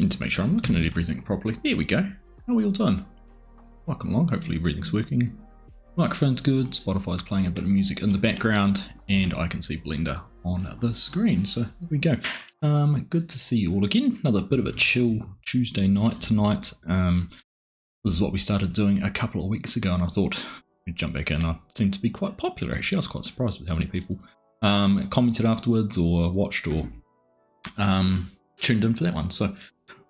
need to make sure I'm looking at everything properly. There we go. How are we all done? Welcome along. Hopefully everything's working. Microphone's good. Spotify's playing a bit of music in the background, and I can see Blender on the screen. So there we go. Good to see you all again. Another bit of a chill Tuesday night tonight. This is what we started doing a couple of weeks ago, and I thought we'd jump back in. I seemed to be quite popular actually. I was quite surprised with how many people commented afterwards or watched or tuned in for that one. So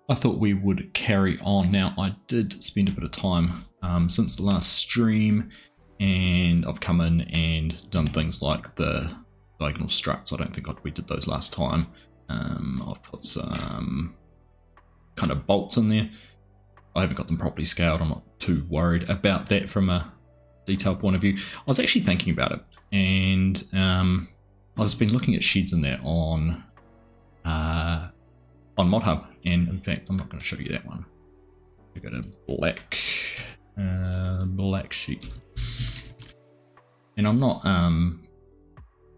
I thought we would carry on. Now, I did spend a bit of time since the last stream, and I've come in and done things like the diagonal struts. I don't think we did those last time. I've put some kind of bolts in there. I haven't got them properly scaled. I'm not too worried about that from a detail point of view. I was actually thinking about it, and I've been looking at sheds in there on ModHub, and in fact, I'm not going to show you that one. We got a black sheet, and I'm not.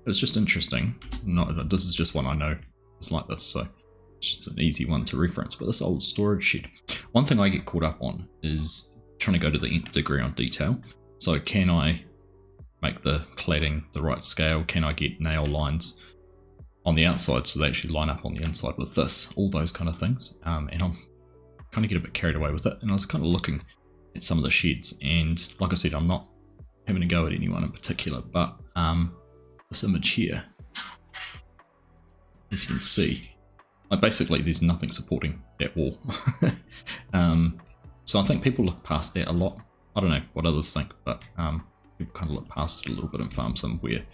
It's just interesting. This is just one I know is like this, so it's just an easy one to reference. But this old storage shed. One thing I get caught up on is trying to go to the nth degree on detail. So can I make the cladding the right scale? Can I get nail lines on the outside so they actually line up on the inside with this? All those kind of things. And I'm kind of get a bit carried away with it. And I was kind of looking at some of the sheds, and like I said, I'm not having a go at anyone in particular, but this image here, as you can see, basically there's nothing supporting that wall. So I think people look past that a lot. I don't know what others think, but people kind of look past it a little bit in Farm Sim, where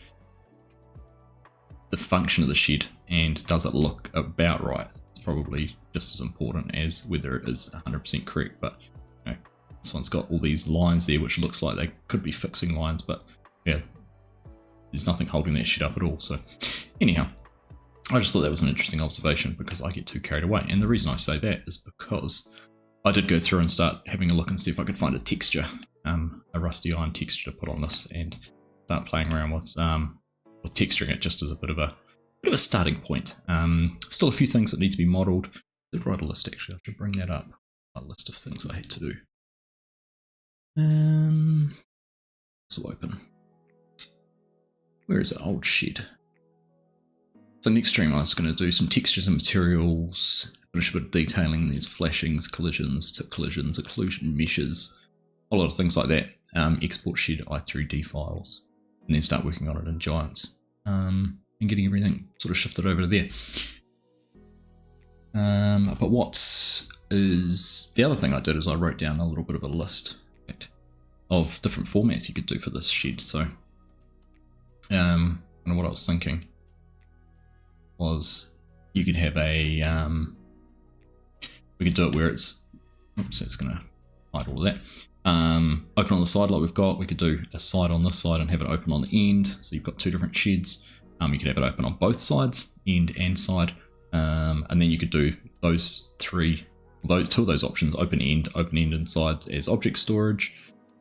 the function of the shed and does it look about right, it's probably just as important as whether it is 100% correct. But you know, this one's got all these lines there which looks like they could be fixing lines, but yeah, there's nothing holding that shed up at all. So anyhow, I just thought that was an interesting observation because I get too carried away. And the reason I say that is because I did go through and start having a look and see if I could find a texture, a rusty iron texture to put on this, and start playing around with texturing it just as a bit of a starting point. Still a few things that need to be modelled. I did write a list actually. I should bring that up. A list of things I had to do. This will open. Where is it? Old shed. So next stream I was going to do some textures and materials, finish a bit of detailing. There's flashings, collisions, tip collisions, occlusion meshes, a lot of things like that. Export shed i3D files, and then start working on it in Giants, and getting everything sort of shifted over to there. But what is the other thing I did is I wrote down a little bit of a list of different formats you could do for this shed. So and what I was thinking was you could have a we could do it where it's, oops, it's going to hide all of that. Open on the side like we've got. We could do a side on this side and have it open on the end, so you've got two different sheds. You could have it open on both sides, end and side, and then you could do those two of those options, open end and sides, as object storage.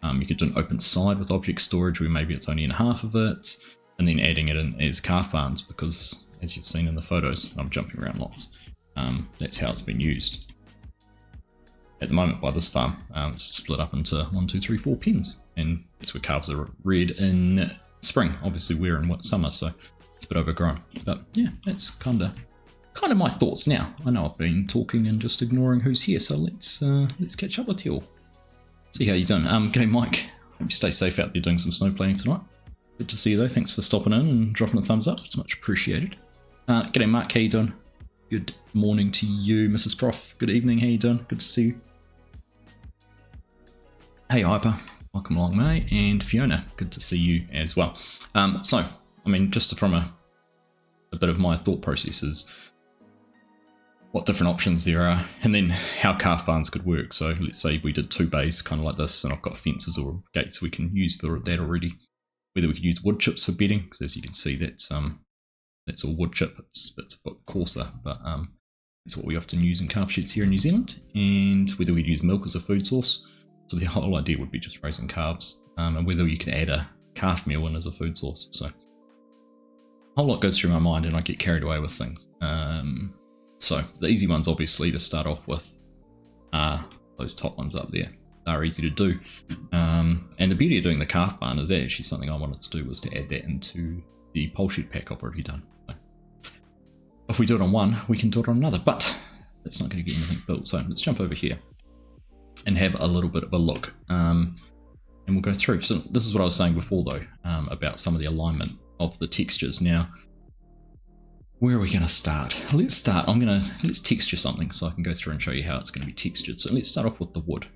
You could do an open side with object storage where maybe it's only in half of it, and then adding it in as calf barns, because as you've seen in the photos, I'm jumping around lots. That's how it's been used at the moment by this farm. It's split up into 1, 2, 3, 4 pens, and that's where calves are reared in spring. Obviously we're in summer, so it's a bit overgrown. But yeah, that's kind of my thoughts. Now I know I've been talking and just ignoring who's here, so let's catch up with you all. See how you're doing. G'day Mike, hope you stay safe out there doing some snow playing tonight. Good to see you though. Thanks for stopping in and dropping a thumbs up. It's much appreciated. G'day Mark, how you doing? Good morning to you. Mrs. Prof, good evening, how you doing? Good to see you. Hey Hyper, welcome along mate. And Fiona, good to see you as well. So, I mean, just from a bit of my thought processes, what different options there are, and then how calf barns could work. So let's say we did 2 bays kind of like this, and I've got fences or gates we can use for that already. Whether we could use wood chips for bedding, because as you can see that's all wood chip. It's a bit coarser, but it's what we often use in calf sheds here in New Zealand. And whether we'd use milk as a food source. So the whole idea would be just raising calves, and whether you could add a calf meal in as a food source. So a whole lot goes through my mind, and I get carried away with things. So the easy ones obviously to start off with are those top ones up there. They're easy to do. And the beauty of doing the calf barn is actually something I wanted to do, was to add that into the pole shed pack I've already done. So if we do it on one, we can do it on another, but that's not going to get anything built. So let's jump over here and have a little bit of a look. And we'll go through. So this is what I was saying before though, about some of the alignment of the textures. Now, where are we going to start? Let's texture something so I can go through and show you how it's going to be textured. So let's start off with the wood.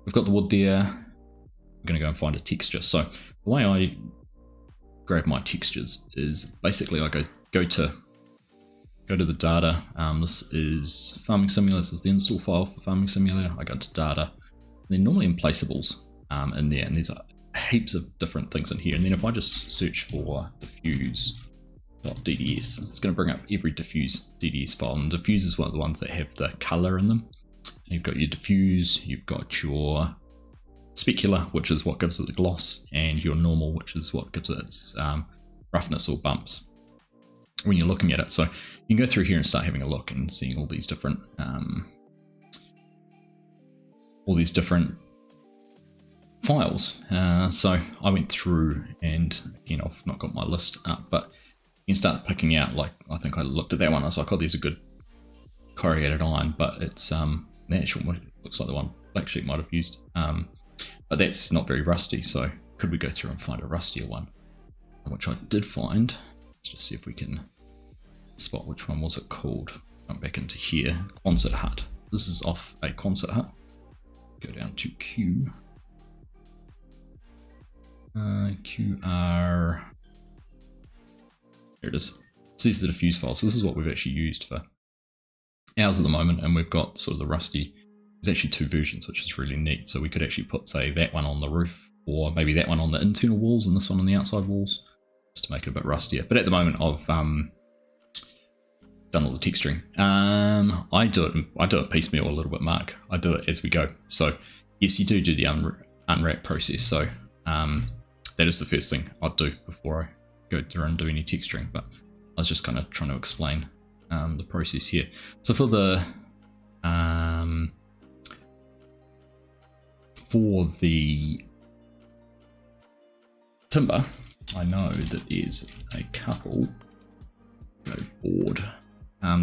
We've got the wood there. I'm going to go and find a texture. So the way I grab my textures is basically I go to the data. This is Farming Simulator. This is the install file for Farming Simulator. I go to data. They're normally in placeables in there, and there's heaps of different things in here. And then if I just search for diffuse.dds, it's going to bring up every diffuse DDS file. And diffuse is one of the ones that have the color in them. You've got your diffuse, you've got your specular, which is what gives it the gloss, and your normal, which is what gives it its roughness or bumps when you're looking at it. So you can go through here and start having a look and seeing all these different files. So I went through, and again, I've not got my list up, but you can start picking out, like, I think I looked at that one, I was like, oh, there's a good corrugated iron, but it's the actual one looks like the one Black Sheep might have used, but that's not very rusty. So could we go through and find a rustier one, which I did find. Let's just see if we can spot which one was it called. Jump back into here. Quonset hut. This is off a Quonset hut. Go down to Q. QR. There it is. So these are the diffuse files. So this is what we've actually used for ours at the moment, and we've got sort of the rusty. There's actually two versions, which is really neat. So we could actually put, say, that one on the roof, or maybe that one on the internal walls and this one on the outside walls, just to make it a bit rustier. But at the moment, I've done all the texturing. I do it piecemeal a little bit, Mark. I do it as we go. So yes, you do the unwrap process. So that is the first thing I'd do before I go through and do any texturing. But I was just kind of trying to explain the process here. So for the timber, I know that there's a couple. Go board.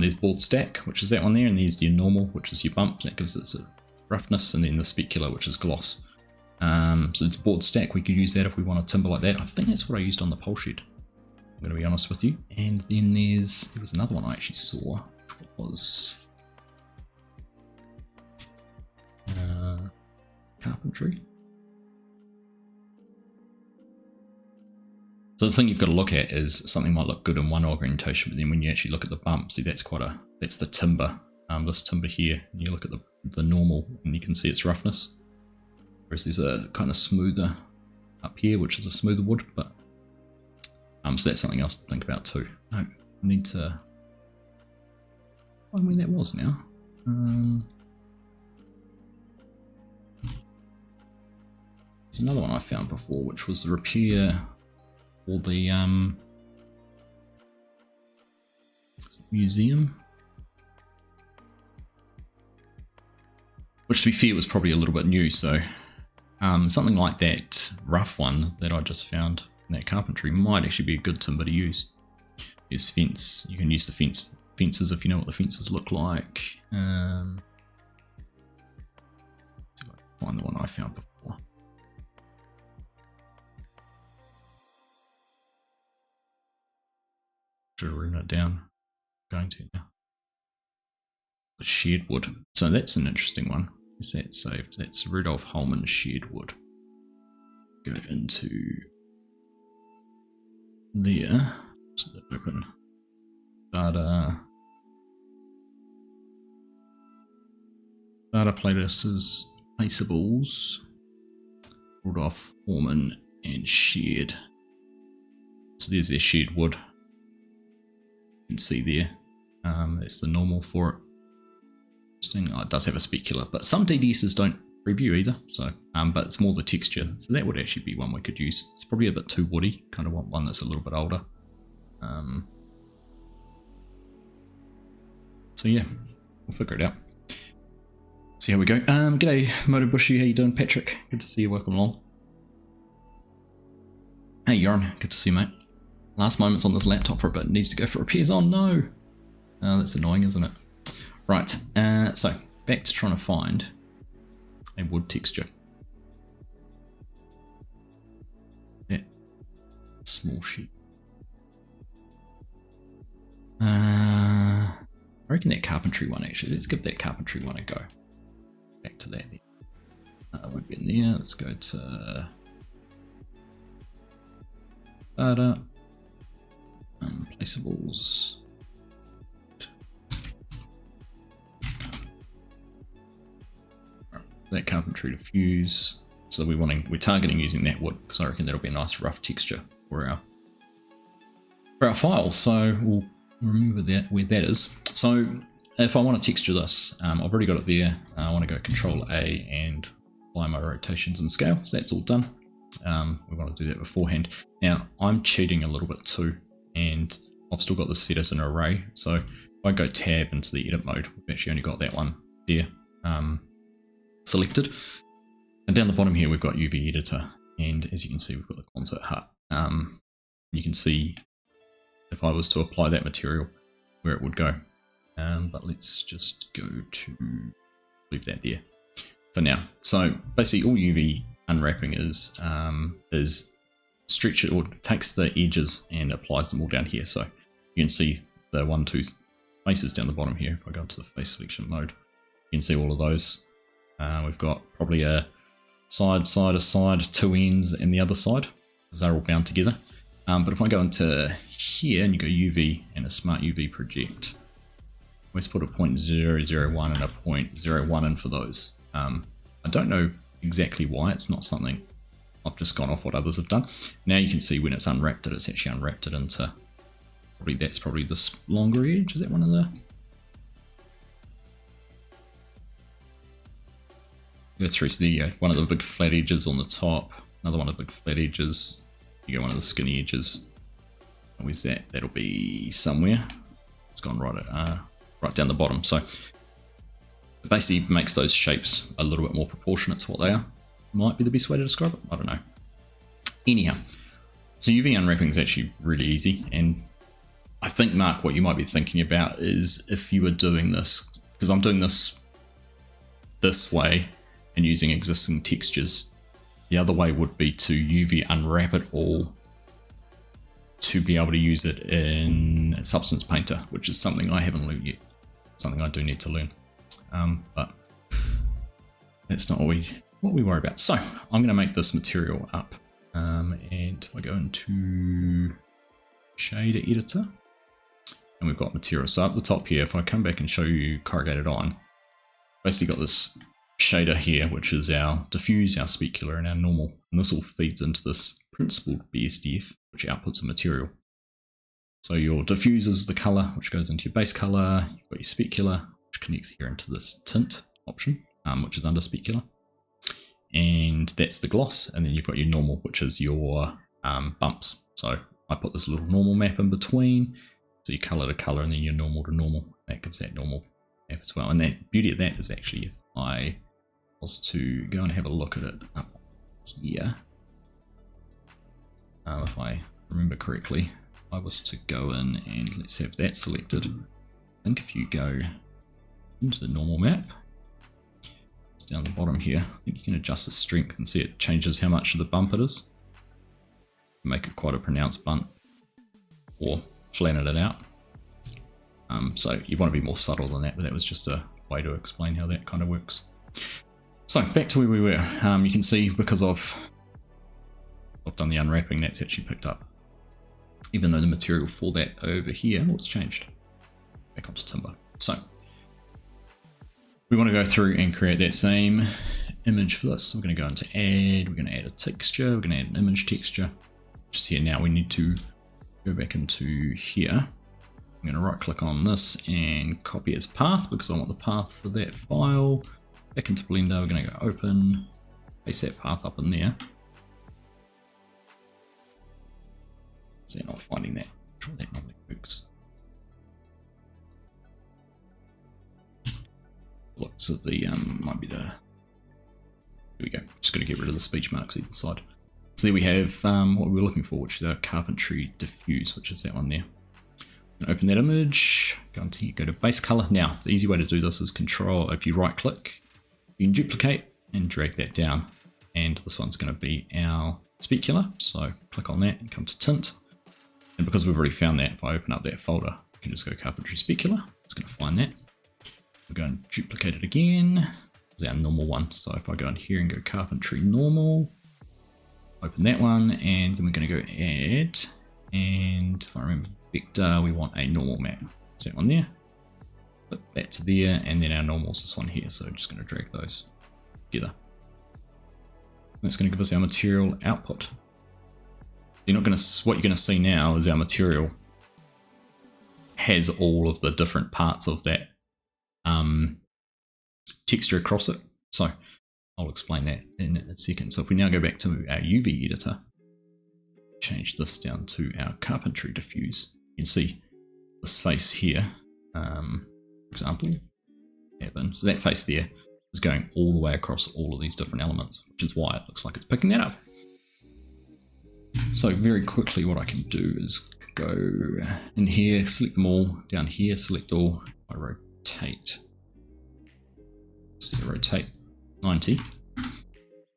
There's board stack, which is that one there, and there's your normal, which is your bump, that gives it a roughness, and then the specular, which is gloss. So it's board stack. We could use that if we want a timber like that. I think that's what I used on the pole shed, I'm going to be honest with you. And then there was another one I actually saw, which was carpentry. So the thing you've got to look at is something might look good in one orientation, but then when you actually look at the bump, see that's the timber. This timber here, and you look at the normal, and you can see its roughness. Whereas there's a kind of smoother up here, which is a smoother wood, but so that's something else to think about too. No, I need to find where that was now. There's another one I found before, which was the repair, or the museum, which to be fair was probably a little bit new. So something like that rough one that I just found in that carpentry might actually be a good timber to use. There's fence. You can use the fences if you know what the fences look like. See if I can find the one I found before. Should have written it down. I'm going to now. The shared wood. So that's an interesting one. Is that saved? That's Rudolf Holman shared wood. Go into there. So open data. Data places, placeables. Rudolf Holman and shared. So there's their shared wood. You can see there, that's the normal for it. Interesting. Oh, it does have a specular, but some DDSs don't preview either. So, but it's more the texture. So that would actually be one we could use. It's probably a bit too woody. Kind of want one that's a little bit older. So yeah, we'll figure it out. See how we go. G'day Motobushi, how you doing? Patrick, good to see you, welcome along. Hey Yoram, good to see you, mate. Last moments on this laptop for a bit, needs to go for repairs. Oh no! That's annoying, isn't it? Right, so back to trying to find a wood texture. Yeah, small sheet. I reckon that carpentry one actually. Let's give that carpentry one a go. Back to that then. We've been there. Let's go to data, placeables. That carpentry to fuse. So we're targeting using that wood because I reckon that'll be a nice rough texture for our file. So we'll remember that where that is. So if I want to texture this, I've already got it there. I want to go Control A and apply my rotations and scale. So that's all done. We want to do that beforehand. Now I'm cheating a little bit too, and I've still got this set as an array. So if I go tab into the edit mode, we've actually only got that one there selected. And down the bottom here we've got UV editor, and as you can see we've got the concert hut. You can see if I was to apply that material where it would go. But let's just go to leave that there for now. So basically all UV unwrapping is stretch it, or takes the edges and applies them all down here. So you can see the 1, 2 faces down the bottom here. If I go into the face selection mode, you can see all of those. We've got probably a side, two ends, and the other side, because they're all bound together. But if I go into here and you go UV and a smart UV project, let's put a 0.001 and a 0.01 in for those. I don't know exactly why. It's not something I've just gone off what others have done. Now you can see when it's unwrapped it, it's actually unwrapped it into that's probably this longer edge. Is that one of the? Go through, so there you go. One of the big flat edges on the top, another one of the big flat edges. You go one of the skinny edges. Where's that? That'll be somewhere. It's gone right down the bottom. So it basically makes those shapes a little bit more proportionate to what they are. Might be the best way to describe it. I don't know. Anyhow, so UV unwrapping is actually really easy. And I think, Mark, what you might be thinking about is if you were doing this, because I'm doing this way and using existing textures, the other way would be to UV unwrap it all to be able to use it in Substance Painter, which is something I haven't learned yet. Something I do need to learn. But that's not what we worry about. So I'm going to make this material up. And if I go into shader editor, and we've got material. So up the top here, if I come back and show you corrugated iron, basically got this shader here, which is our diffuse, our specular, and our normal. And this all feeds into this principled BSDF, which outputs a material. So your diffuse is the color, which goes into your base color. You've got your specular, which connects here into this tint option, which is under specular. And that's the gloss. And then you've got your normal, which is your bumps. So I put this little normal map in between. So your color to color, and then your normal to normal. That gives that normal map as well. And the beauty of that is actually if I was to go and have a look at it up here, if I remember correctly, I was to go in and let's have that selected. I think if you go into the normal map, it's down the bottom here, I think you can adjust the strength and see it changes how much of the bump it is. Make it quite a pronounced bump, or flatten it out. So you want to be more subtle than that, but that was just a way to explain how that kind of works. So back to where we were. You can see because I've done the unwrapping, that's actually picked up. Even though the material for that over here, what's changed? Back onto timber. So we want to go through and create that same image for this. So we're going to go into add, we're going to add a texture, we're going to add an image texture. Just here now we need to go back into here. I'm going to right click on this and copy as path because I want the path for that file. Back into Blender, we're going to go open, paste that path up in there. So they're not finding that. I'm sure that normally works. looks at the, might be the, here we go, just got to get rid of the speech marks either side. So there we have what we were looking for, which is our carpentry diffuse, which is that one there. Open that image, go to base color. Now, the easy way to do this is control, if you right click, you can duplicate and drag that down. And this one's going to be our specular. So click on that and come to tint. And because we've already found that, if I open up that folder, I can just go carpentry specular. It's going to find that. We're going to duplicate it again. It's our normal one. So if I go in here and go carpentry normal, open that one, and then we're going to go add. And if I remember vector, we want a normal map. Is that one there? Put that to there, and then our normal is this one here. So I'm just going to drag those together. That's going to give us our material output. You're not going to, what you're going to see now is our material has all of the different parts of that texture across it. So I'll explain that in a second. So if we now go back to our UV editor, change this down to our carpentry diffuse, you can see this face here, for example, so that face there is going all the way across all of these different elements, which is why it looks like it's picking that up. So very quickly what I can do is go in here, select them all, down here, select all, I rotate, so rotate 90.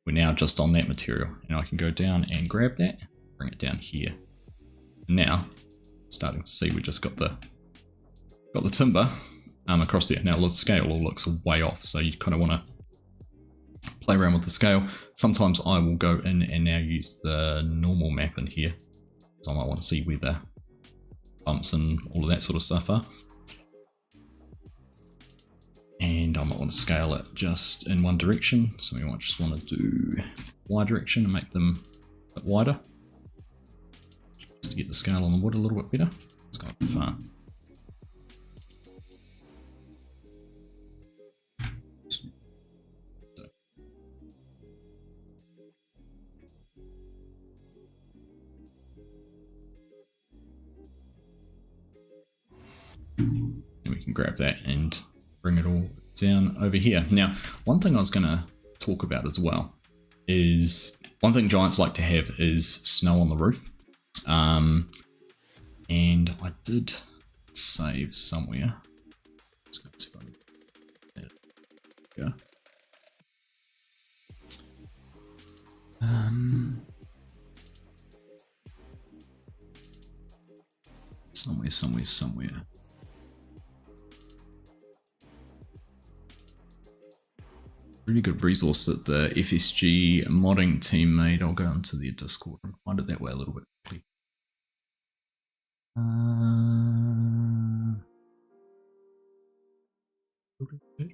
We're now just on that material, and I can go down and grab that, bring it down here. And now, starting to see we just got the timber across there. Now the scale all looks way off, so you kind of want to play around with the scale. Sometimes I will go in and now use the normal map in here, so I might want to see where the bumps and all of that sort of stuff are. And I might want to scale it just in one direction, so we might just want to do Y direction and make them a bit wider, just to get the scale on the wood a little bit better. It's got a bit far. And we can grab that and bring it all down over here. Now, one thing I was going to talk about as well is, one thing giants like to have is snow on the roof. And I did save somewhere. Let's go see if I can get it. Somewhere. Really good resource that the FSG modding team made. I'll go into their Discord and find it that way a little bit quickly.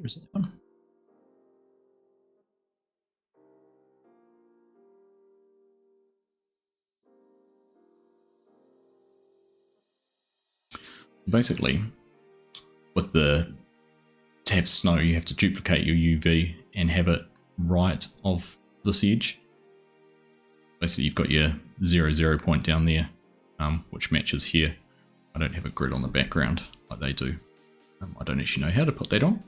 Is that one? Basically, with to have snow, you have to duplicate your UV and have it right of this edge. Basically, you've got your 0 point down there, which matches here. I don't have a grid on the background like they do. I don't actually know how to put that on.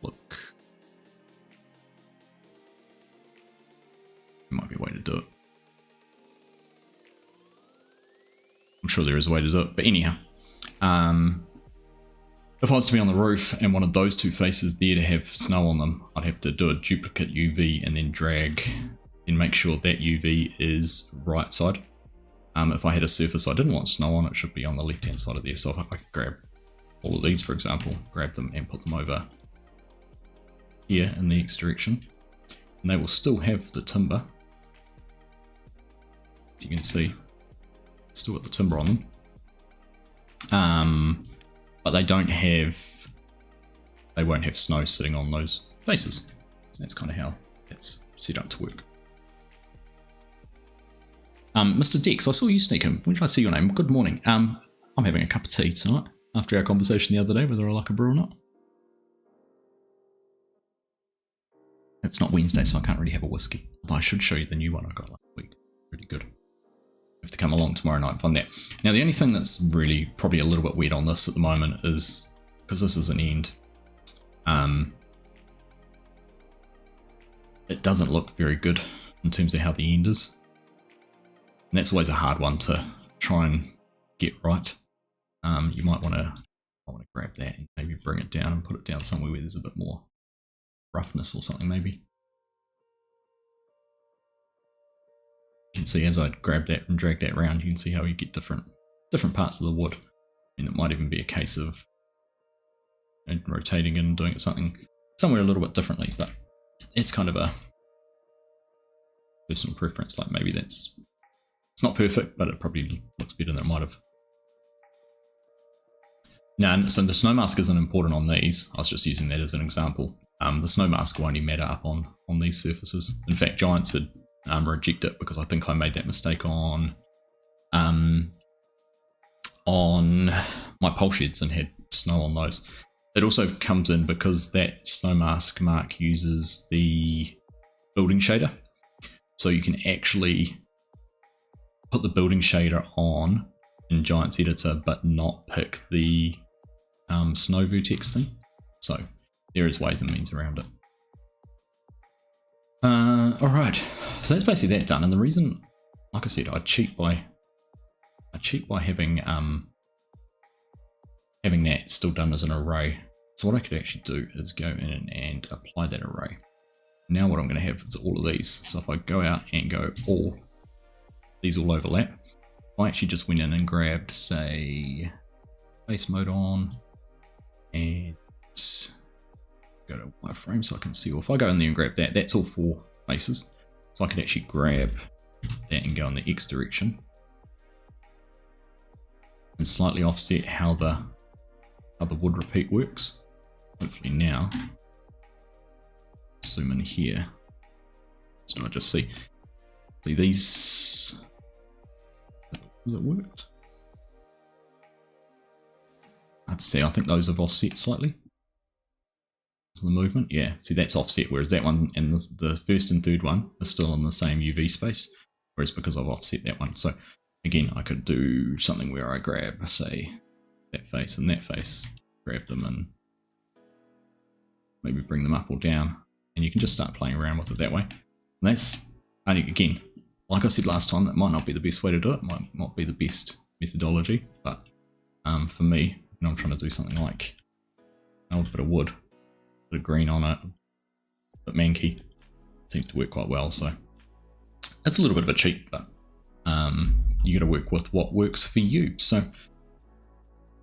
Look. There might be a way to do it. I'm sure there is a way to do it, but anyhow. If I was to be on the roof and wanted those two faces there to have snow on them, I'd have to do a duplicate UV and then drag and make sure that UV is right side. If I had a surface I didn't want snow on, it should be on the left hand side of there. So if I could grab all of these, for example, grab them and put them over here in the X direction, and they will still have the timber. As you can see, still got the timber on them. But they won't have snow sitting on those faces. So that's kind of how it's set up to work. Mr. Dex, I saw you sneak in. When did I see your name? Good morning. I'm having a cup of tea tonight after our conversation the other day, whether I like a brew or not. It's not Wednesday, so I can't really have a whiskey. Although I should show you the new one I got last week. Pretty good. You have to come along tomorrow night and find that. Now, the only thing that's really probably a little bit weird on this at the moment is, because this is an end, it doesn't look very good in terms of how the end is. And that's always a hard one to try and get right. You might want to grab that and maybe bring it down and put it down somewhere where there's a bit more roughness or something maybe. You can see as I grab that and drag that around, you can see how you get different parts of the wood. And it might even be a case of rotating and doing it somewhere a little bit differently, but it's kind of a personal preference. Like maybe it's not perfect, but it probably looks better than it might have. Now, so the snow mask isn't important on these. I was just using that as an example. The snow mask will only matter up on these surfaces. In fact, Giants had rejected it because I think I made that mistake on my pole sheds and had snow on those. It also comes in because that snow mask mark uses the building shader. So you can actually put the building shader on in Giants Editor, but not pick the snow vertex thing. So there is ways and means around it. Alright, so that's basically that done. And the reason, like I said, I cheat by having that still done as an array. So what I could actually do is go in and apply that array. Now what I'm going to have is all of these. So if I go out and go these all overlap. If I actually just went in and grabbed, say, face mode on and go to wireframe so I can see. Well, if I go in there and grab that, that's all 4 faces. So I could actually grab that and go in the X direction and slightly offset how the wood repeat works. Hopefully now, zoom in here, so I just see these. Has it worked? I'd say I think those have offset slightly. So the movement, yeah. See, that's offset, whereas that one and the first and third one are still in the same UV space. Whereas because I've offset that one, so again, I could do something where I grab, say, that face and that face, grab them and maybe bring them up or down, and you can just start playing around with it that way. And that's, again, like I said last time, that might not be the best way to do it, might not be the best methodology, but for me, when I'm trying to do something like a bit of wood, a bit of green on it, but manky, seems to work quite well. So it's a little bit of a cheat, but you got to work with what works for you. So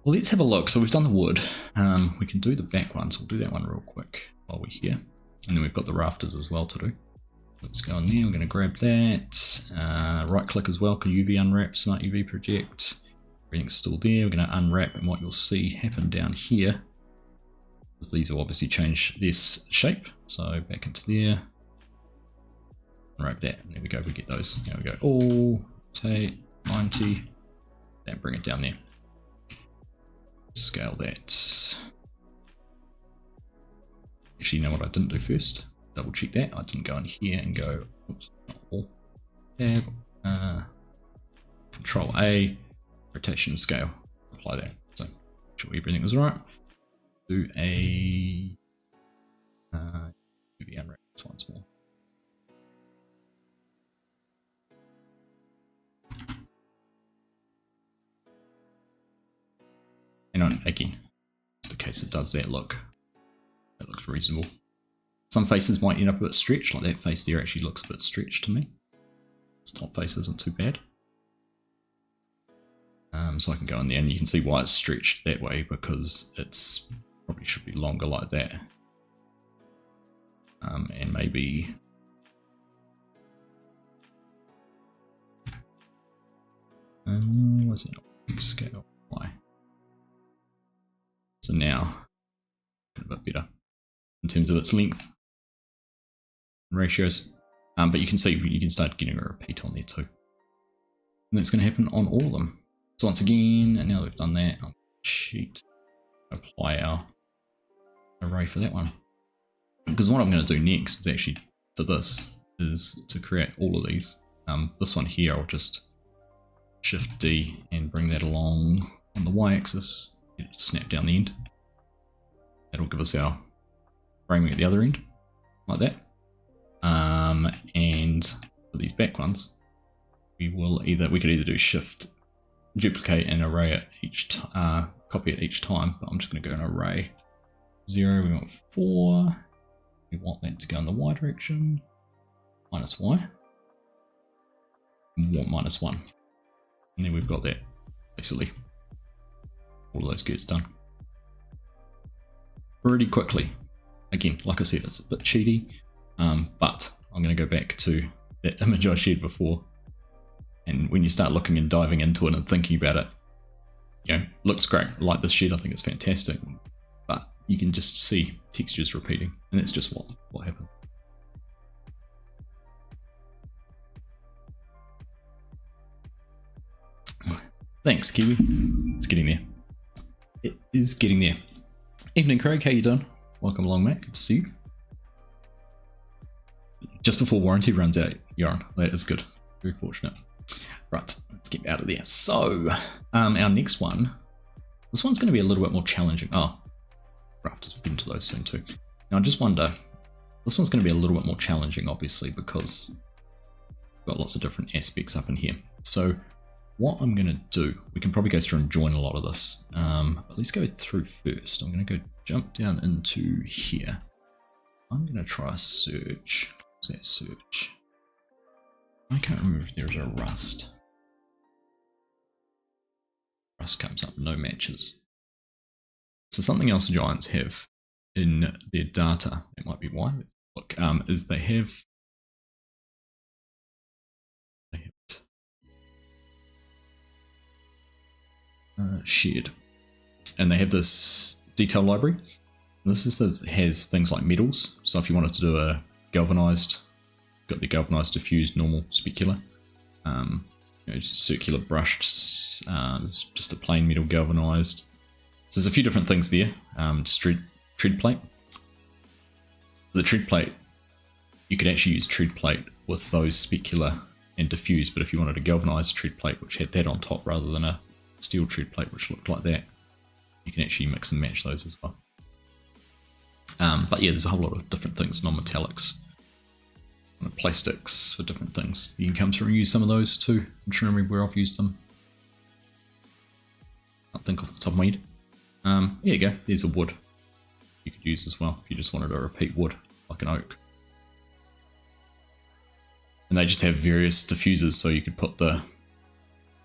well, let's have a look. So we've done the wood. We can do the back ones. We'll do that one real quick while we're here. And then we've got the rafters as well to do. Let's go in there. We're going to grab that. Right click as well. UV unwrap, smart UV project. Everything's still there. We're going to unwrap, and what you'll see happen down here is these will obviously change this shape. So back into there. Unwrap that. And there we go. We get those. There we go. All rotate 90. Then bring it down there. Scale that. Actually, you know what I didn't do first? Double check that. I didn't go in here and go, oops, not all. Tab, Control A, rotation and scale. Apply that. So, make sure everything was right. Do a UV unwrap this once more. And again, just in case it does that look, that looks reasonable. Some faces might end up a bit stretched, like that face there actually looks a bit stretched to me. This top face isn't too bad. So I can go in there and you can see why it's stretched that way, because it's probably should be longer like that. And maybe what's it not scale? Why? So now a bit better in terms of its length and ratios. But you can see you can start getting a repeat on there too. And that's going to happen on all of them. So once again, and now we've done that, I'll cheat, apply our array for that one. Because what I'm going to do next is actually, for this, is to create all of these. This one here, I'll just Shift D and bring that along on the y-axis, snap down the end. That'll give us our framing at the other end, like that. And for these back ones, we could either do shift duplicate an array at each copy at each time, but I'm just going to go an array 0. We want 4. We want that to go in the y direction, minus y. We want minus 1, and then we've got that basically all of those gears done pretty quickly. Again, like I said, it's a bit cheaty, but I'm going to go back to that image I shared before. And when you start looking and diving into it and thinking about it, you know, looks great. I like this shed, I think it's fantastic. But you can just see textures repeating, and that's just what happened. Thanks, Kiwi. It's getting there. It is getting there. Evening, Craig. How you doing? Welcome along, Matt. Good to see you. Just before warranty runs out, Yoran. That is good. Very fortunate. Right, let's get out of there. So, our next one, this one's going to be a little bit more challenging. Oh, rafters, we'll get into those soon too. Now, I just wonder, this one's going to be a little bit more challenging, obviously, because we've got lots of different aspects up in here. So, what I'm going to do, we can probably go through and join a lot of this, but let's go through first. I'm going to go jump down into here. I'm going to try a search. What's that search? I can't remember if there's a rust. Rust comes up, no matches. So something else Giants have in their data, it might be why, look, is they have shared, and they have this detail library. Has things like metals. So if you wanted to do a galvanized, got the galvanized, diffused, normal, specular, you know, just circular brushed, just a plain metal galvanized. So there's a few different things there. Just tread plate. The tread plate, you could actually use tread plate with those specular and diffused, but if you wanted a galvanized tread plate which had that on top rather than a steel tread plate which looked like that, you can actually mix and match those as well. But yeah, there's a whole lot of different things, non-metallics, plastics for different things. You can come through and use some of those too. I'm trying to remember where I've used them. Can't think off the top of my head. There you go, there's a wood you could use as well if you just wanted to repeat wood, like an oak. And they just have various diffusers, so you could put you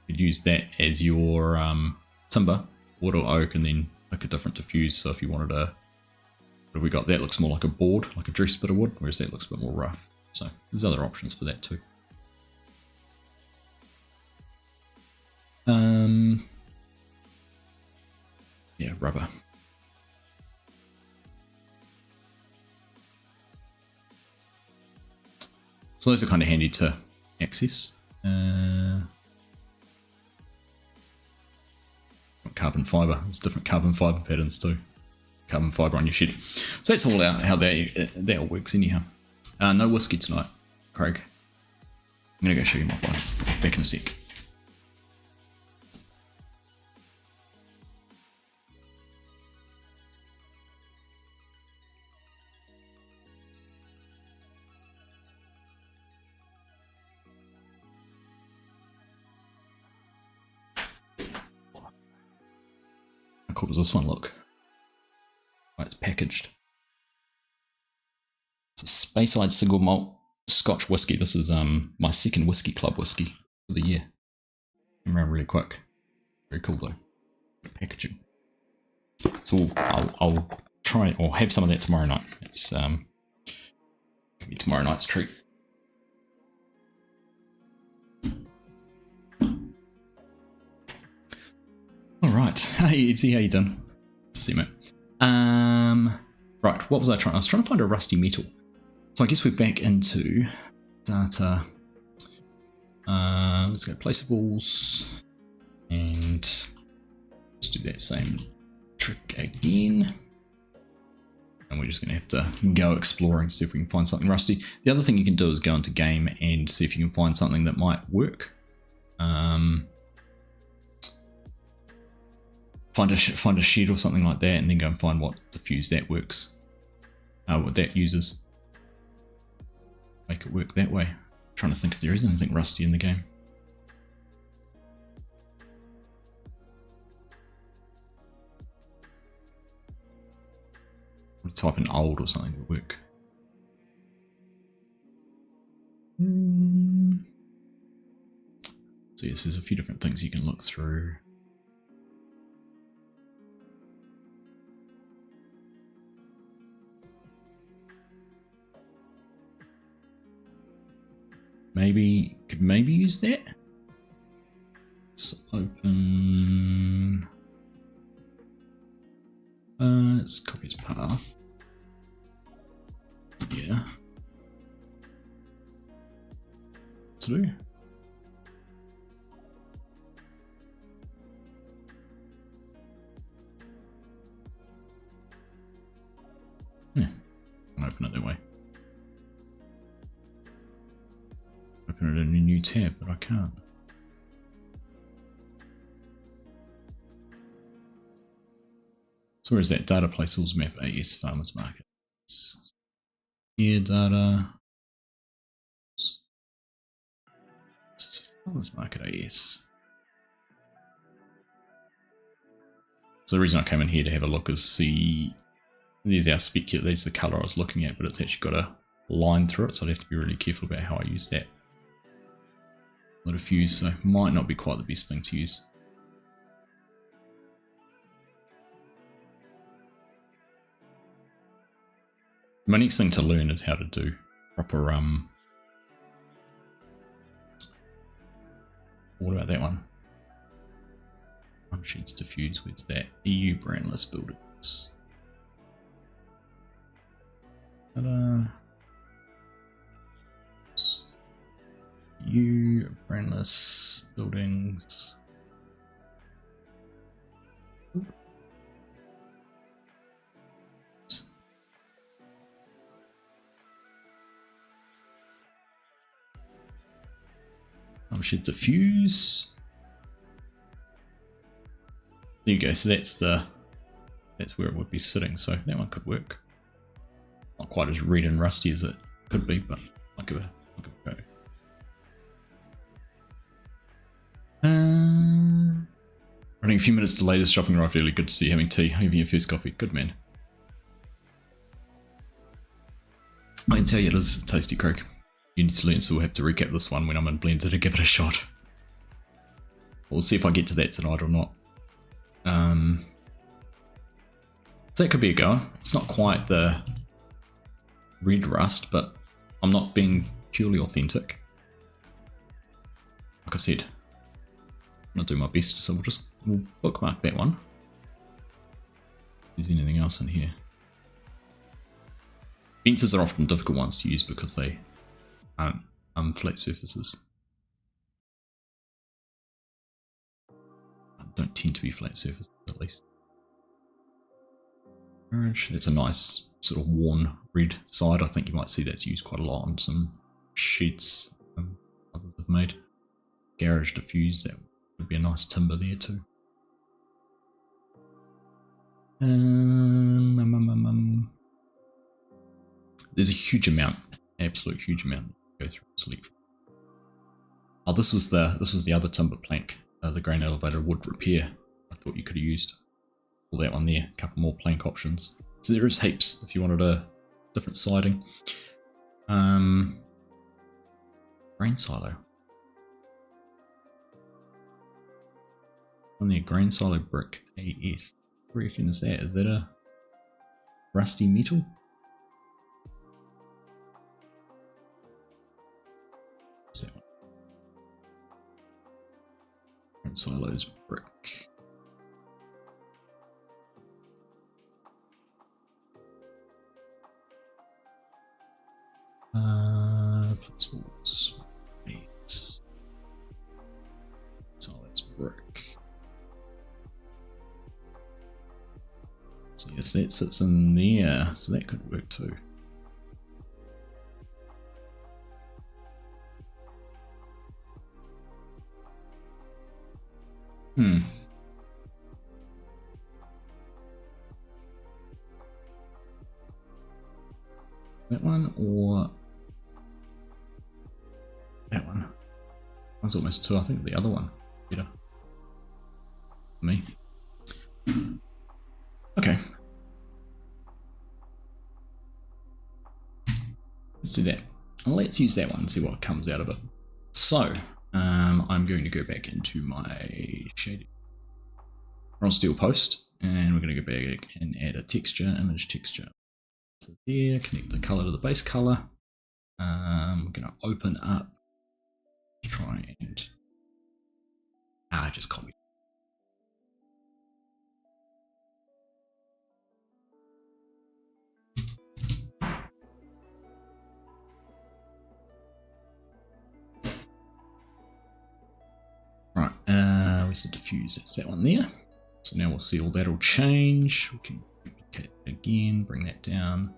could use that as your timber, wood or oak, and then pick a different diffuse. So if you wanted a, what have we got? That looks more like a board, like a dressed bit of wood, whereas that looks a bit more rough. So there's other options for that too. Yeah, rubber. So those are kind of handy to access. Carbon fiber. There's different carbon fiber patterns too. Carbon fiber on your shed. So that's all how that all works anyhow. No whiskey tonight, Craig. I'm gonna go show you my phone. Back in a sec. How cool does this one look? Right, it's packaged. It's a Speyside single malt Scotch whiskey. This is my second whiskey club whiskey for the year. Came around really quick. Very cool though. Packaging. So I'll try or have some of that tomorrow night. It's gonna be tomorrow night's treat. All right. Hey, Etsy, how you doing? See you, mate. Right, what was I trying? I was trying to find a rusty metal. So I guess we're back into data. Let's go placeables, and let's do that same trick again. And we're just going to have to go exploring to see if we can find something rusty. The other thing you can do is go into game and see if you can find something that might work. Find a shed or something like that, and then go and find what diffuse that works, what that uses. make it work that way. I'm trying to think if there is anything rusty in the game. I'll type in old or something to work. So yes, there's a few different things you can look through. Could maybe use that. Let's open. Let's copy its path. Yeah. To do. Yeah, I'll open it that way. Open it in a new tab, but I can't. So where is that? Data placeholders map AS farmers market. Here data. Farmers market AS. So the reason I came in here to have a look is see. There's our specular, there's the colour I was looking at, but it's actually got a line through it, so I'd have to be really careful about how I use that. Not a fuse, so might not be quite the best thing to use. My next thing to learn is how to do proper what about that one? Functions diffuse, where's that? EU brand list builders. EU brandless buildings. Should diffuse. There you go. So that's where it would be sitting. So that one could work. Not quite as red and rusty as it could be, but I'll give it a go. Running a few minutes delayed. This shopping arrived early. Good to see you having tea. Having your first coffee. Good man. I can tell you it is tasty, Craig. You need to learn, so we'll have to recap this one when I'm in Blender to give it a shot. We'll see if I get to that tonight or not. So that could be a goer. It's not quite the red rust, but I'm not being purely authentic. Like I said, I'm going to do my best, so we'll bookmark that one. Is there anything else in here? Fences are often difficult ones to use because they aren't flat surfaces. Don't tend to be flat surfaces, at least. It's a nice sort of worn red side. I think you might see that's used quite a lot on some sheds others have made. Garage diffuse, that would be a nice timber there too. There's a huge amount, absolute huge amount that you go through and select. Oh, this was the other timber plank, the grain elevator wood repair. I thought you could have used all that one there. A couple more plank options. So there is heaps if you wanted a different siding. Grain silo. On there, grain silo brick AS. What do you reckon is that? Is that a rusty metal? What's that one? Grain silos brick. Plus silos brick. So yes, that sits in there, so that could work too. That one, or One's almost 2. I think the other one better for me. Okay. Let's do that. Let's use that one and see what comes out of it. So, I'm going to go back into my shading. We're on steel post, and we're going to go back and add a texture, image texture. So there, connect the color to the base color. We're going to open up, try and just copy. Right, where's the diffuse? That's that one there. So now we'll see all that'll change. We can duplicate it again, bring that down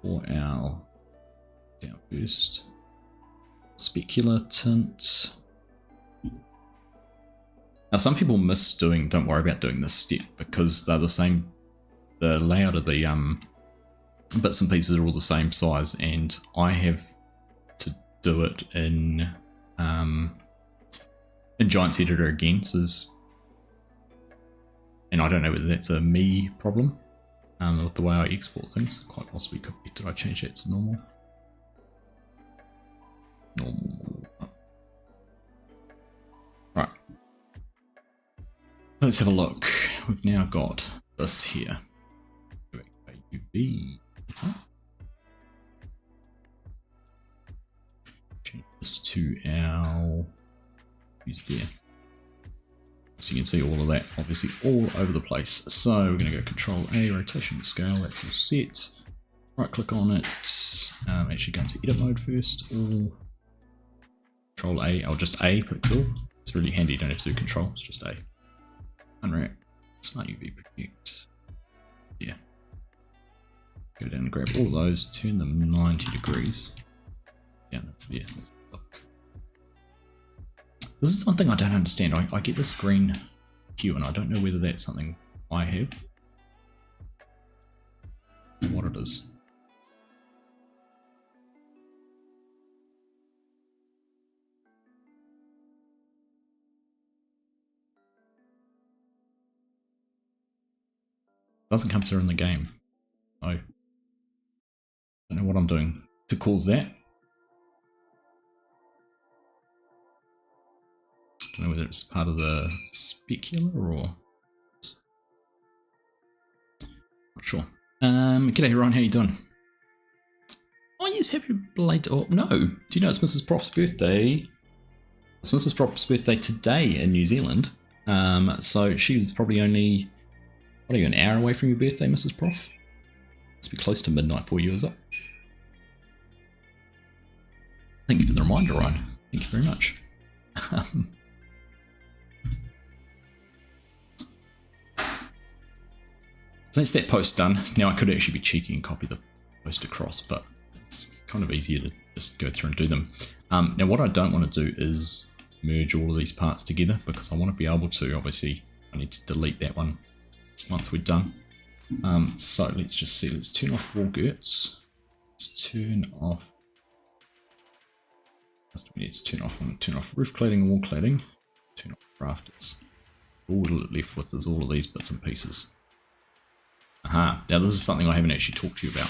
for our down first. Specular tint. Now some people miss doing, don't worry about doing this step because they're the same, the layout of the bits and pieces are all the same size, and I have to do it in Giants Editor again, so and I don't know whether that's a me problem with the way I export things. Quite possibly could be. Did I change that to normal? Normal. Right. Let's have a look. We've now got this here. UV. Change this to our use there. So you can see all of that obviously all over the place. So we're going to go Control A, rotation scale, that's all set. Right click on it, actually go into edit mode first, or Control A, or just A pixel. It's really handy, you don't have to do Control, it's just A. Unwrap, Smart UV Project, yeah. Go down and grab all those, turn them 90 degrees. Yeah, that's there. Let's look. This is something I don't understand. I get this green hue and I don't know whether that's something I have or what it is. It doesn't come through in the game. I don't know what I'm doing to cause that. I don't know whether it's part of the specular or not sure. G'day everyone, how you doing? Oh yes, happy belated. Oh no, do you know it's Mrs. Prof's birthday? It's Mrs. Prof's birthday today in New Zealand. So she was probably only, what are you, an hour away from your birthday, Mrs. Prof? Must be close to midnight for you, is it? Thank you for the reminder, Ryan. Thank you very much. So that's that post done. Now I could actually be cheeky and copy the post across, but it's kind of easier to just go through and do them. Now what I don't want to do is merge all of these parts together because I want to be able to, obviously, I need to delete that one once we're done. So let's just see, let's turn off wall girts. Let's turn off, we need to turn off roof cladding and wall cladding, turn off rafters. All we're left with is all of these bits and pieces. Aha, now this is something I haven't actually talked to you about.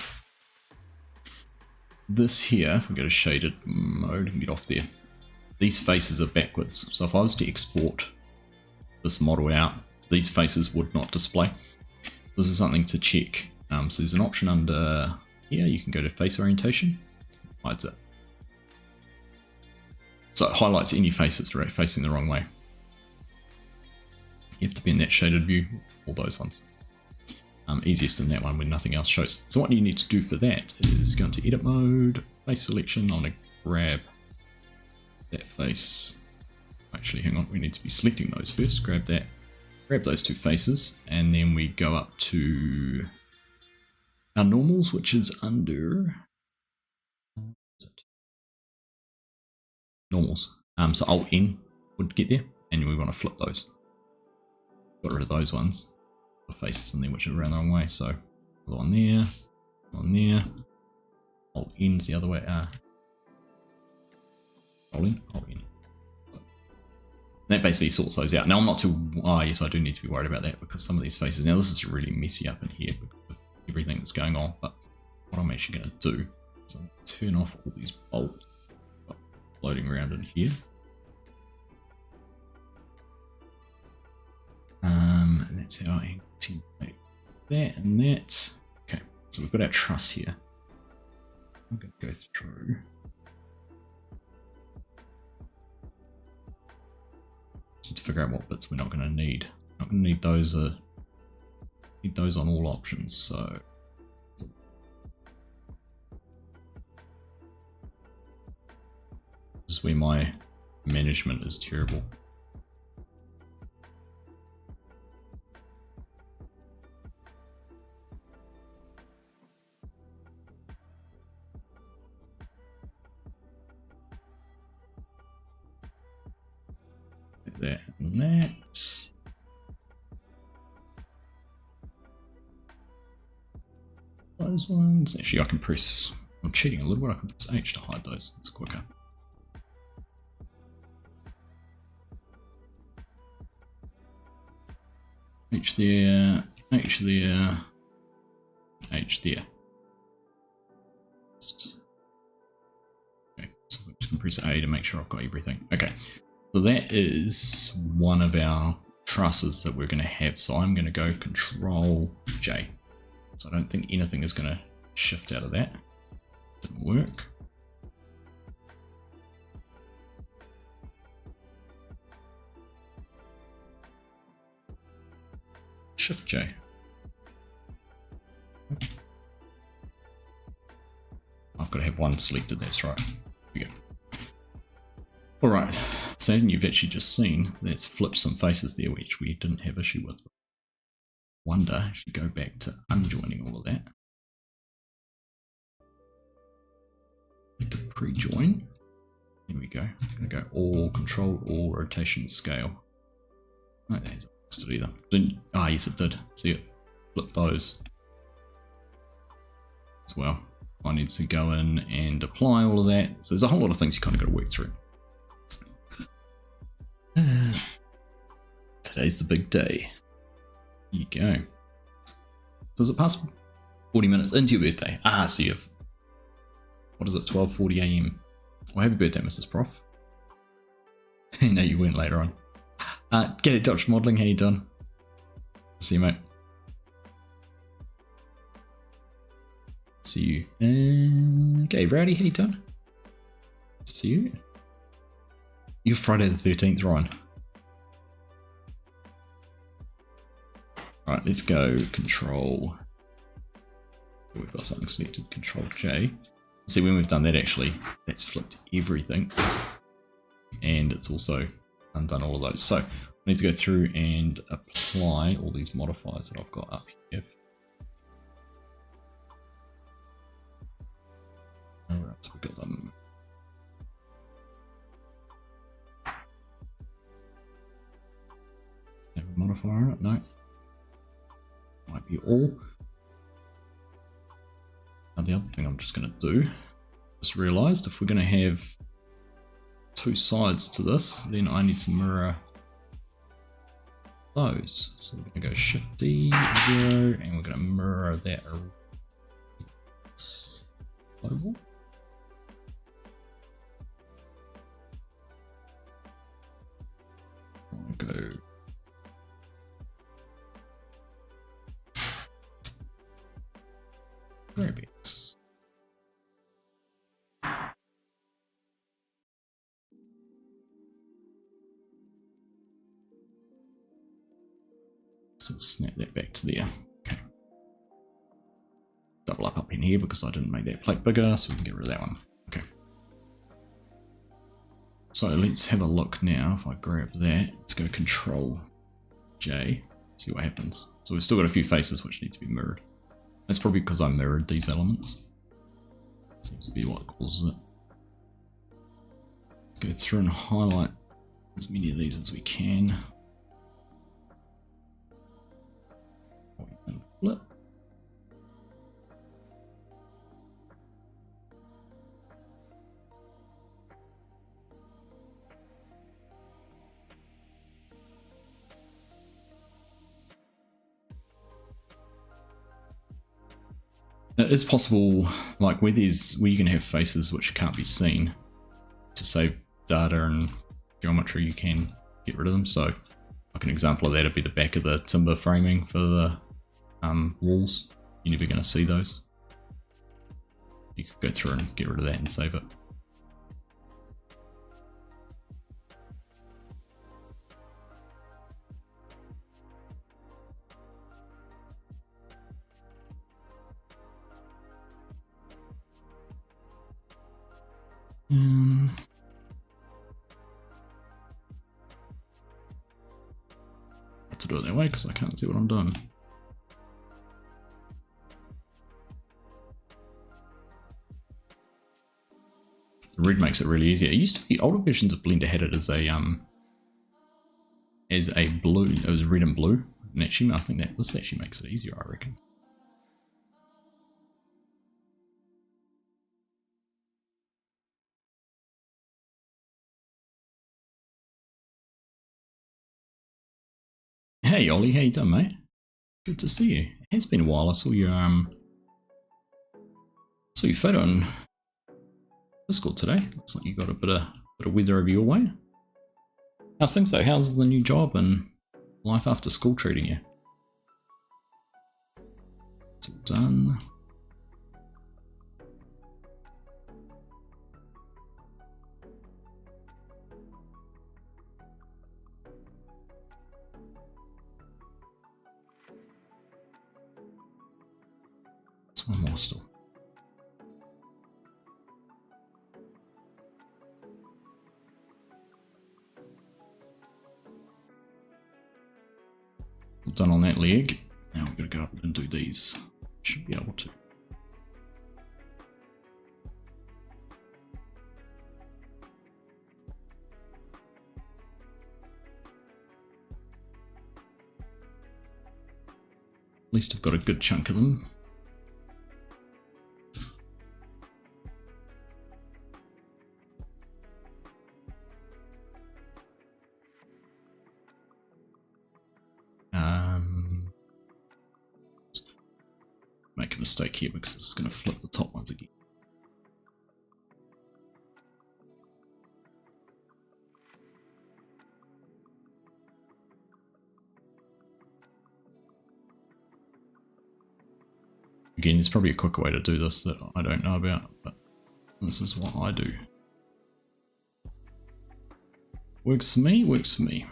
This here, if we go to shaded mode and get off there, these faces are backwards. So if I was to export this model out, these faces would not display. This is something to check. So there's an option under here, you can go to face orientation, hides it. So it highlights any face that's facing the wrong way. You have to be in that shaded view, all those ones. Easiest in that one when nothing else shows. So what you need to do for that is go into edit mode, face selection. I'm going to grab that face. Actually, hang on, we need to be selecting those first. Grab that, grab those two faces, and then we go up to our normals, which is under normals. So Alt N would get there, and we want to flip those. Got rid of those ones. Faces in there which are around the wrong way, so on there, Alt N's the other way, Alt N, That basically sorts those out. Now I'm not too, yes, I do need to be worried about that because some of these faces, now this is really messy up in here because of everything that's going on, but what I'm actually going to do is I'm going to turn off all these bolts floating around in here. And that's how I template that and that. Okay, so we've got our truss here. I'm going to go through. Just to figure out what bits we're not going to need. Not going to need those. Need those on all options. So this is where my management is terrible. That and that. Those ones. Actually, I can press. I'm cheating a little bit. I can press H to hide those. It's quicker. H there. H there. H there. Okay, so I'm just gonna press A to make sure I've got everything. Okay. So that is one of our trusses that we're going to have. So I'm going to go Control J. So I don't think anything is going to shift out of that. Didn't work. Shift J. I've got to have one selected, that's right. Here we go. Alright, so you've actually just seen, let's flip some faces there which we didn't have issue with. Wonder, I should go back to unjoining all of that. To pre-join. There we go. I'm going to go all control, all rotation, scale. No, that hasn't fixed it either. Didn't, yes it did. See it? Flip those as well. I need to go in and apply all of that. So there's a whole lot of things you kind of got to work through. Today's the big day. Here you go. So is it past 40 minutes into your birthday? So you've, what is it, 12:40 AM? Well, happy birthday, Mrs. Prof. No, you weren't later on. Get it, Dutch Modelling, how you doing? See you, mate. See you. Okay, Rowdy, how you doing? See you. You're Friday the 13th, Ryan. Alright, let's go Control. We've got something selected, Control J. See, when we've done that, actually, that's flipped everything. And it's also undone all of those. So, I need to go through and apply all these modifiers that I've got up here. Alright, so we've got them. Have a modifier on it? No. Might be all. Now the other thing I'm just going to do, just realized if we're going to have two sides to this, then I need to mirror those. So we're going to go Shift D, 0, and we're going to mirror that global. I'll go graphics. So let's snap that back to there. Okay. Double up in here because I didn't make that plate bigger, so we can get rid of that one. Okay. So let's have a look now. If I grab that, let's go Control J, see what happens. So we've still got a few faces which need to be mirrored. That's probably because I mirrored these elements. Seems to be what causes it. Let's go through and highlight as many of these as we can. And flip. It is possible, like where you can have faces which can't be seen, to save data and geometry, you can get rid of them. So like an example of that would be the back of the timber framing for the walls. You're never going to see those. You could go through and get rid of that and save it. Have to do it that way because I can't see what I'm doing. The red makes it really easy. It used to be, older versions of Blender had it as a blue. It was red and blue, and actually I think that this actually makes it easier, I reckon. Hey Ollie, how you doing, mate? Good to see you. It has been a while. I saw your photo on Discord today. Looks like you got a bit of weather over your way. How's things though? How's the new job and life after school treating you? It's all done. There's one more still. All done on that leg. Now we're going to go up and do these. Should be able to. At least I've got a good chunk of them. Make a mistake here because it's going to flip the top ones again. Again, there's probably a quicker way to do this that I don't know about, but this is what I do. Works for me, works for me.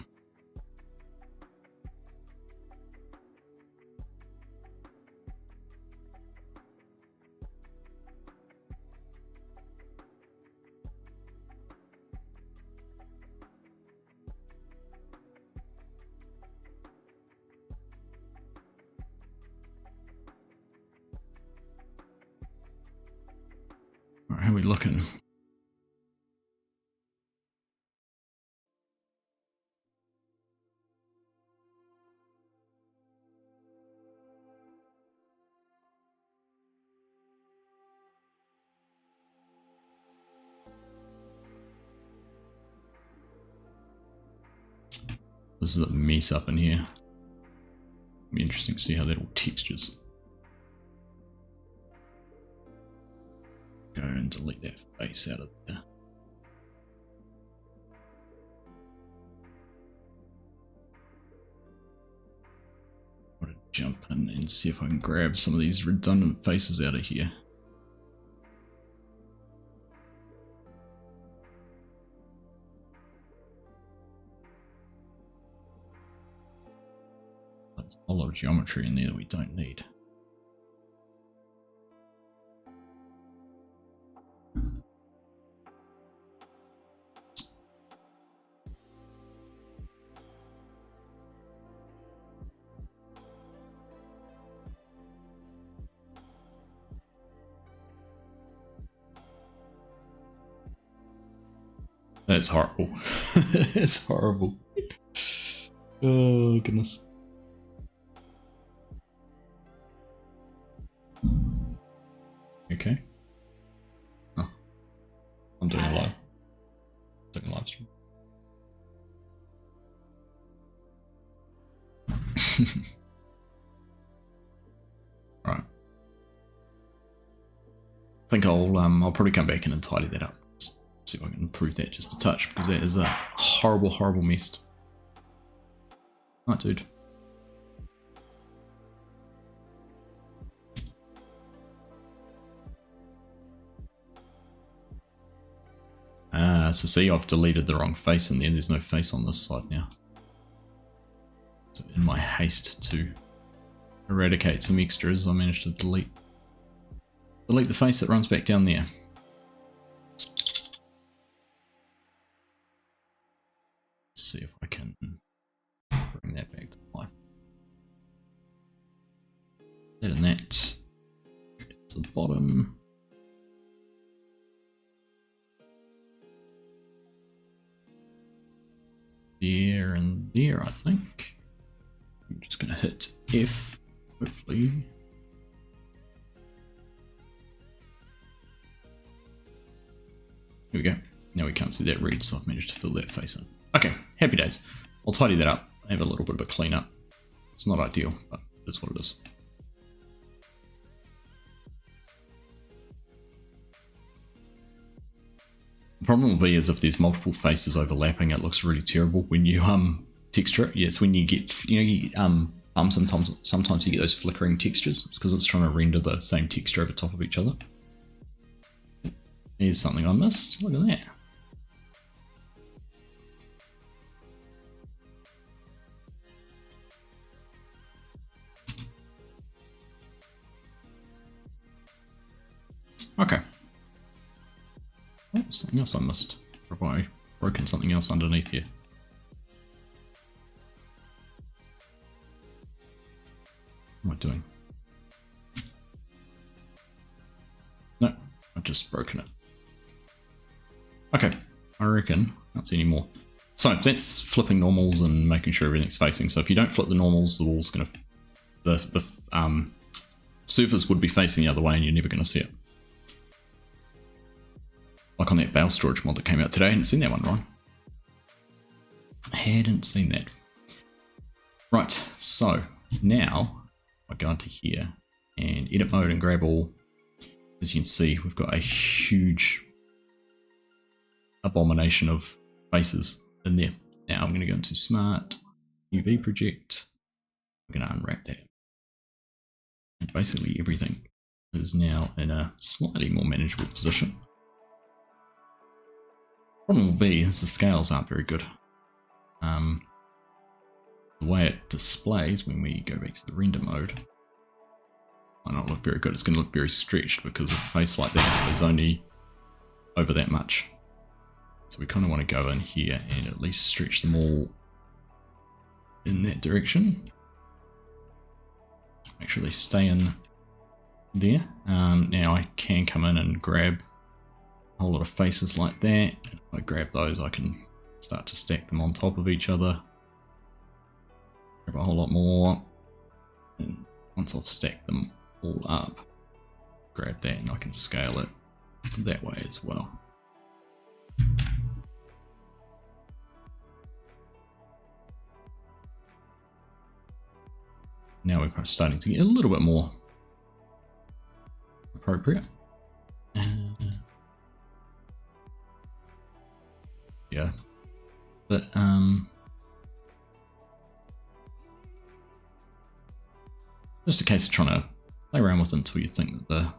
Alright, how are we looking? This is a mess up in here. It'll be interesting to see how that all textures. Go and delete that face out of there. I want to jump in and see if I can grab some of these redundant faces out of here. There's a whole lot of geometry in there that we don't need. That's horrible. It's horrible. Oh, goodness. Okay. Oh. I'm doing a live. Doing a live stream. Right. think I'll probably come back in and tidy that up. Just see if I can improve that just a touch, because that is a horrible, horrible mess. Right, dude. So see, I've deleted the wrong face in there. There's no face on this side now. So in my haste to eradicate some extras, I managed to delete the face that runs back down there. Let's see if I can bring that back to life. That and that. To the bottom. There and there, I think. I'm just going to hit F, hopefully. Here we go. Now we can't see that red, so I've managed to fill that face in. Okay, happy days. I'll tidy that up, have a little bit of a clean up. It's not ideal, but it's what it is. The problem will be is if there's multiple faces overlapping, it looks really terrible when you texture it. Yeah, it's when you get sometimes you get those flickering textures. It's because it's trying to render the same texture over top of each other. Here's something I missed. Look at that. Okay. Oh, something else I missed. Have I broken something else underneath here? What am I doing? No, I've just broken it. Okay, I reckon can't see any more. So that's flipping normals and making sure everything's facing. So if you don't flip the normals, the wall's gonna, the surface would be facing the other way, and you're never gonna see it. Like on that bale storage mod that came out today. I hadn't seen that one, Ron. I hadn't seen that. Right, so now I go into here and edit mode and grab all. As you can see, we've got a huge abomination of faces in there. Now I'm going to go into Smart UV Project. I'm going to unwrap that. And basically everything is now in a slightly more manageable position. Problem will be is the scales aren't very good. The way it displays when we go back to the render mode might not look very good. It's going to look very stretched because a face like that is only over that much. So we kind of want to go in here and at least stretch them all in that direction. Make sure they stay in there. Now I can come in and grab a whole lot of faces like that. If I grab those, I can start to stack them on top of each other. Grab a whole lot more. And once I've stacked them all up, grab that and I can scale it that way as well. Now we're starting to get a little bit more appropriate. Yeah, but just a case of trying to play around with it until you think that the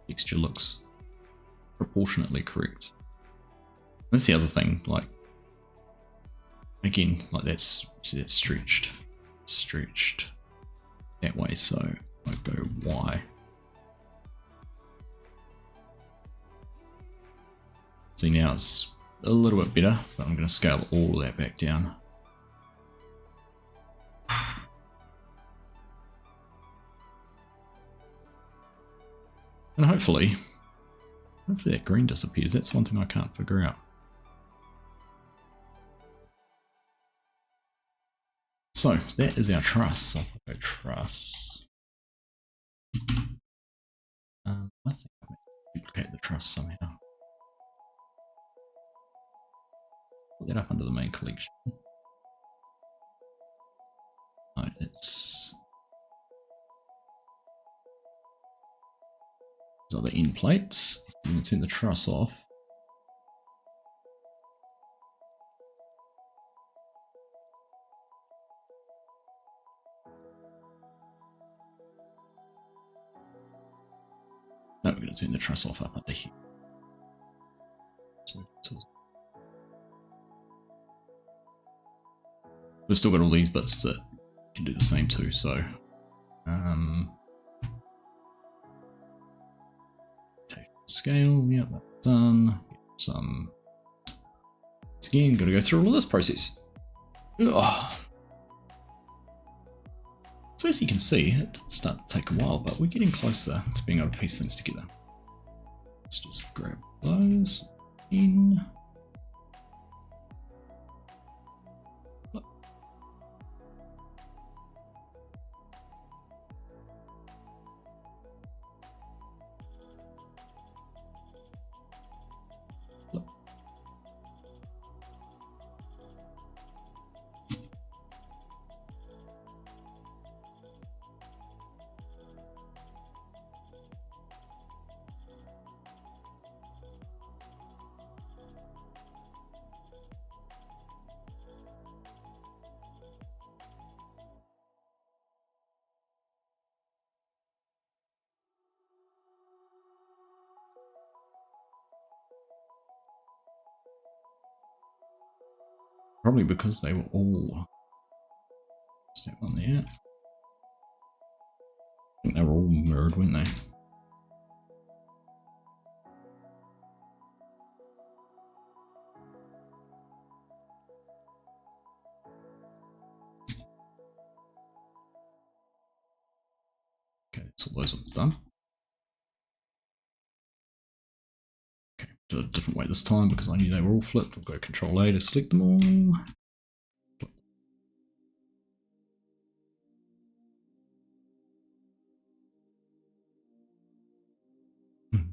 texture looks proportionately correct. That's the other thing, like, again, like that's, see, that's stretched that way, so I go Y. See, now it's a little bit better, but I'm going to scale all of that back down. And hopefully that green disappears. That's one thing I can't figure out. So that is our truss. So I'll go truss. I think I might duplicate the truss somehow. Put that up under the main collection. Right, it's other end plates. I'm going to turn the truss off. No, we're going to turn the truss off up under here. We've still got all these bits that can do the same too, so take scale, yep, that's done. Some again, gotta go through all of this process. Ugh. So as you can see, it did start to take a while, but we're getting closer to being able to piece things together. Let's just grab those in. Probably because they were all... Is that one there? I think they were all mirrored, weren't they? Okay, so those ones done. Okay, do it a different way this time because I knew they were all flipped. I'll go Control A to select them all.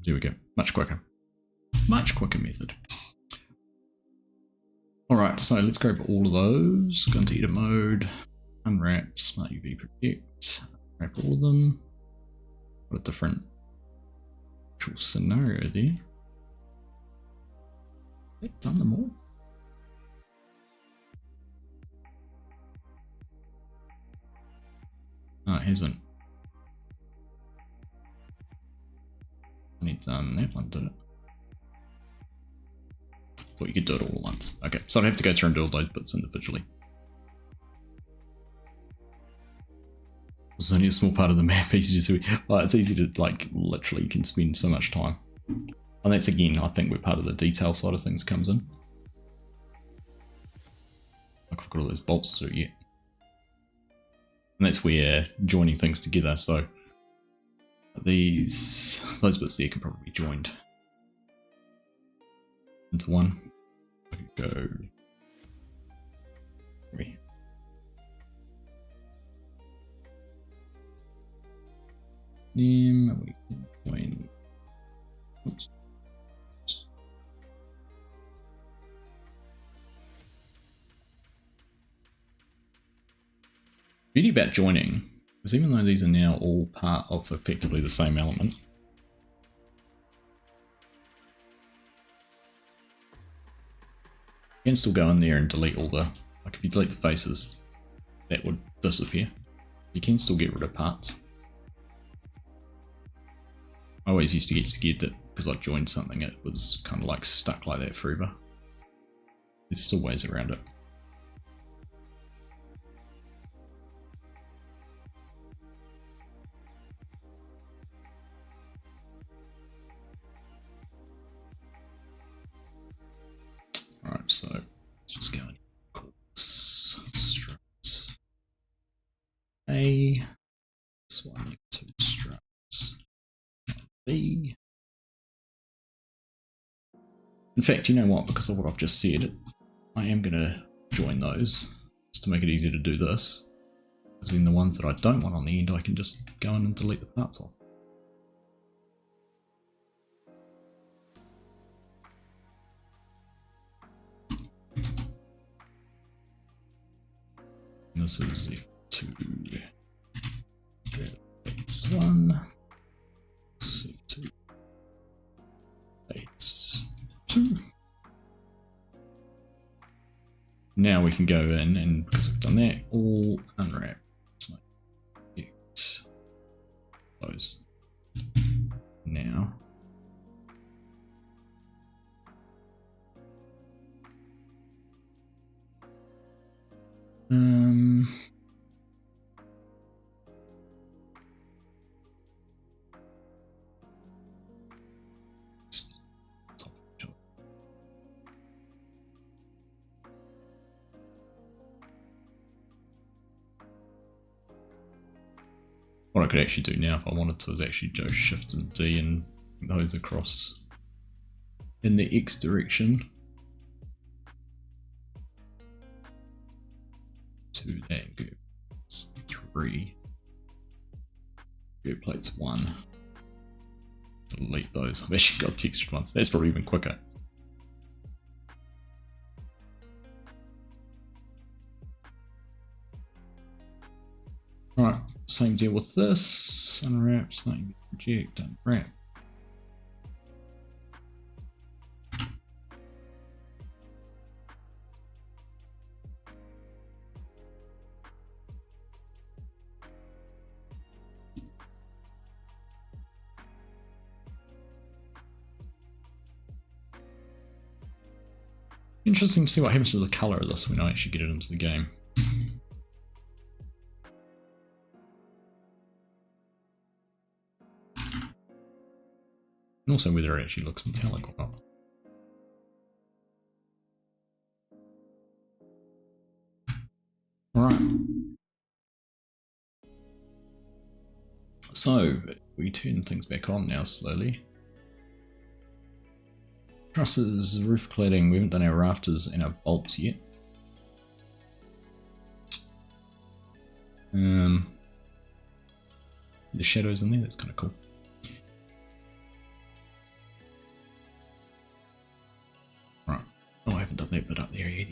There we go. Much quicker. Much quicker method. Alright, so let's grab all of those. Go into edit mode. Unwrap, Smart UV Project. Unwrap all of them. What a different actual scenario there. Has it done them all? No, it hasn't. Only done that one, did it? Thought you could do it all at once. Okay, so I'd have to go through and do all those bits individually. This is only a small part of the map, easy to see. Oh, it's easy to, like, literally you can spend so much time. And that's again, I think where part of the detail side of things comes in. Like I've got all those bolts to do yet. And that's where joining things together, so those bits there can probably be joined into one. I could go three. Then we can join. Oops. Beauty about joining is even though these are now all part of effectively the same element, you can still go in there and delete all the, like if you delete the faces, that would disappear. You can still get rid of parts. I always used to get scared that because I joined something it was kind of like stuck like that forever. There's still ways around it. Alright, so let's just go and call this struct A. This one to struct B. In fact, you know what? Because of what I've just said, I am going to join those just to make it easier to do this. Because then the ones that I don't want on the end, I can just go in and delete the parts off. This is F2. This one. F2. Now we can go in, and because we've done that, all unwrap. Close. Now. What I could actually do now if I wanted to is actually go Shift and D and those across in the X direction to that group. It's 3. Group plates 1. Delete those. I've actually got textured ones. That's probably even quicker. Alright, same deal with this. Unwrap, something project, unwrap. Interesting to see what happens to the colour of this when I actually get it into the game. And also whether it actually looks metallic or not. Alright. So, we turn things back on now slowly. Trusses, roof cladding, we haven't done our rafters and our bolts yet. The shadows in there, that's kind of cool. Right. Oh, I haven't done that bit up there yet.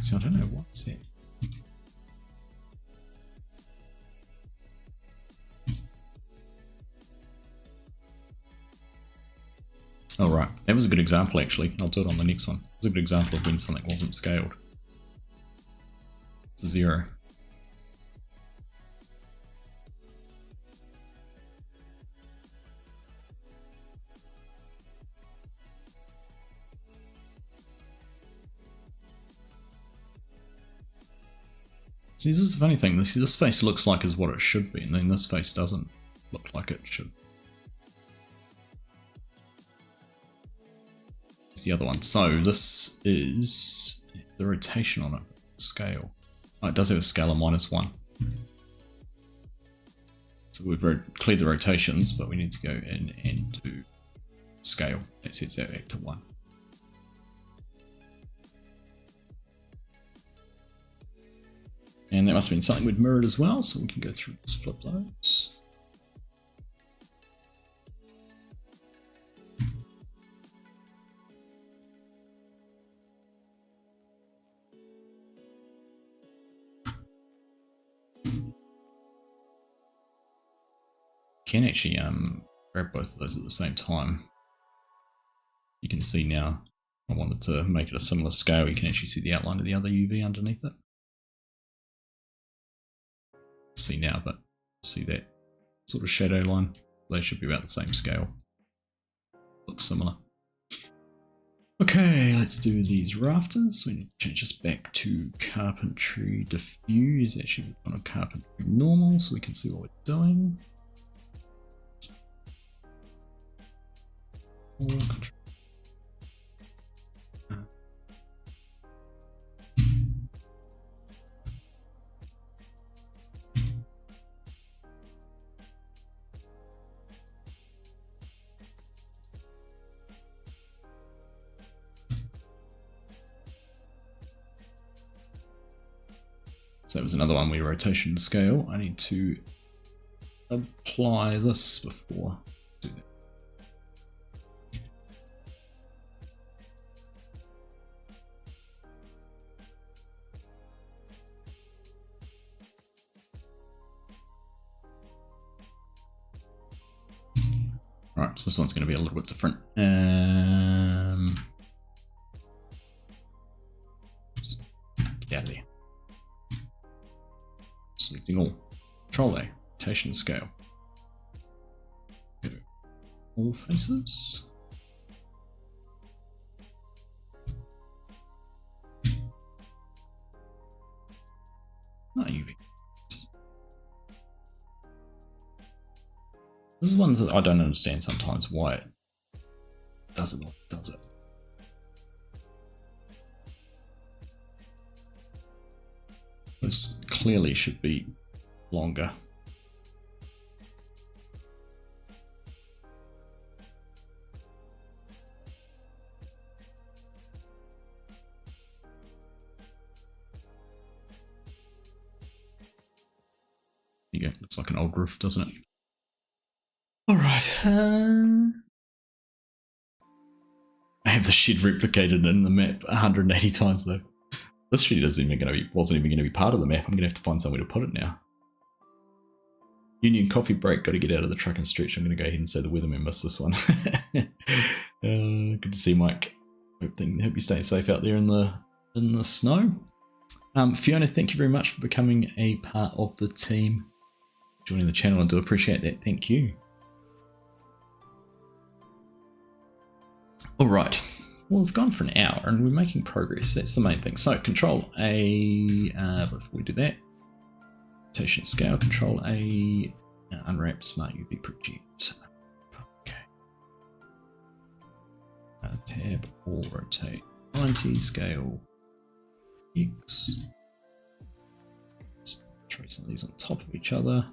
So I don't know what's it. Oh right, that was a good example actually. I'll do it on the next one. It was a good example of when something wasn't scaled. It's a 0. See, this is the funny thing. See, this face looks like is what it should be, and then this face doesn't look like it should. It's the other one. So this is the rotation on it. Scale. Oh, it does have a scale of -1. So we've cleared the rotations, but we need to go in and do scale. It sets that back to 1. And that must have been something we'd mirrored as well, so we can go through and flip those. Can actually grab both of those at the same time. You can see now, I wanted to make it a similar scale, you can actually see the outline of the other UV underneath it. See now, but see that sort of shadow line? They should be about the same scale. Looks similar. Okay, let's do these rafters. So we need to change this back to carpentry diffuse. Actually, on a carpentry normal, so we can see what we're doing. So that was another one we rotation scale. I need to apply this before I do that. Right, so this one's going to be a little bit different. Get out of there. Selecting all. Control A. Rotation scale. Go. All faces. UV. This is one that I don't understand sometimes why it does it or does it. This clearly should be longer. There you go, looks like an old roof, doesn't it? Alright, I have the shed replicated in the map 180 times though. This shed wasn't even going to be part of the map. I'm going to have to find somewhere to put it now. Union coffee break, got to get out of the truck and stretch. I'm going to go ahead and say the weatherman missed this one. Good to see Mike. Hope you stay safe out there in the snow. Fiona, thank you very much for becoming a part of the team, joining the channel. I do appreciate that. Thank you. All right. Well, we've gone for an hour and we're making progress. That's the main thing. So Control A, before we do that, rotation scale, Control A, unwrap Smart UV project. Okay. Tab or rotate 90, scale X. Let's trace some of these on top of each other.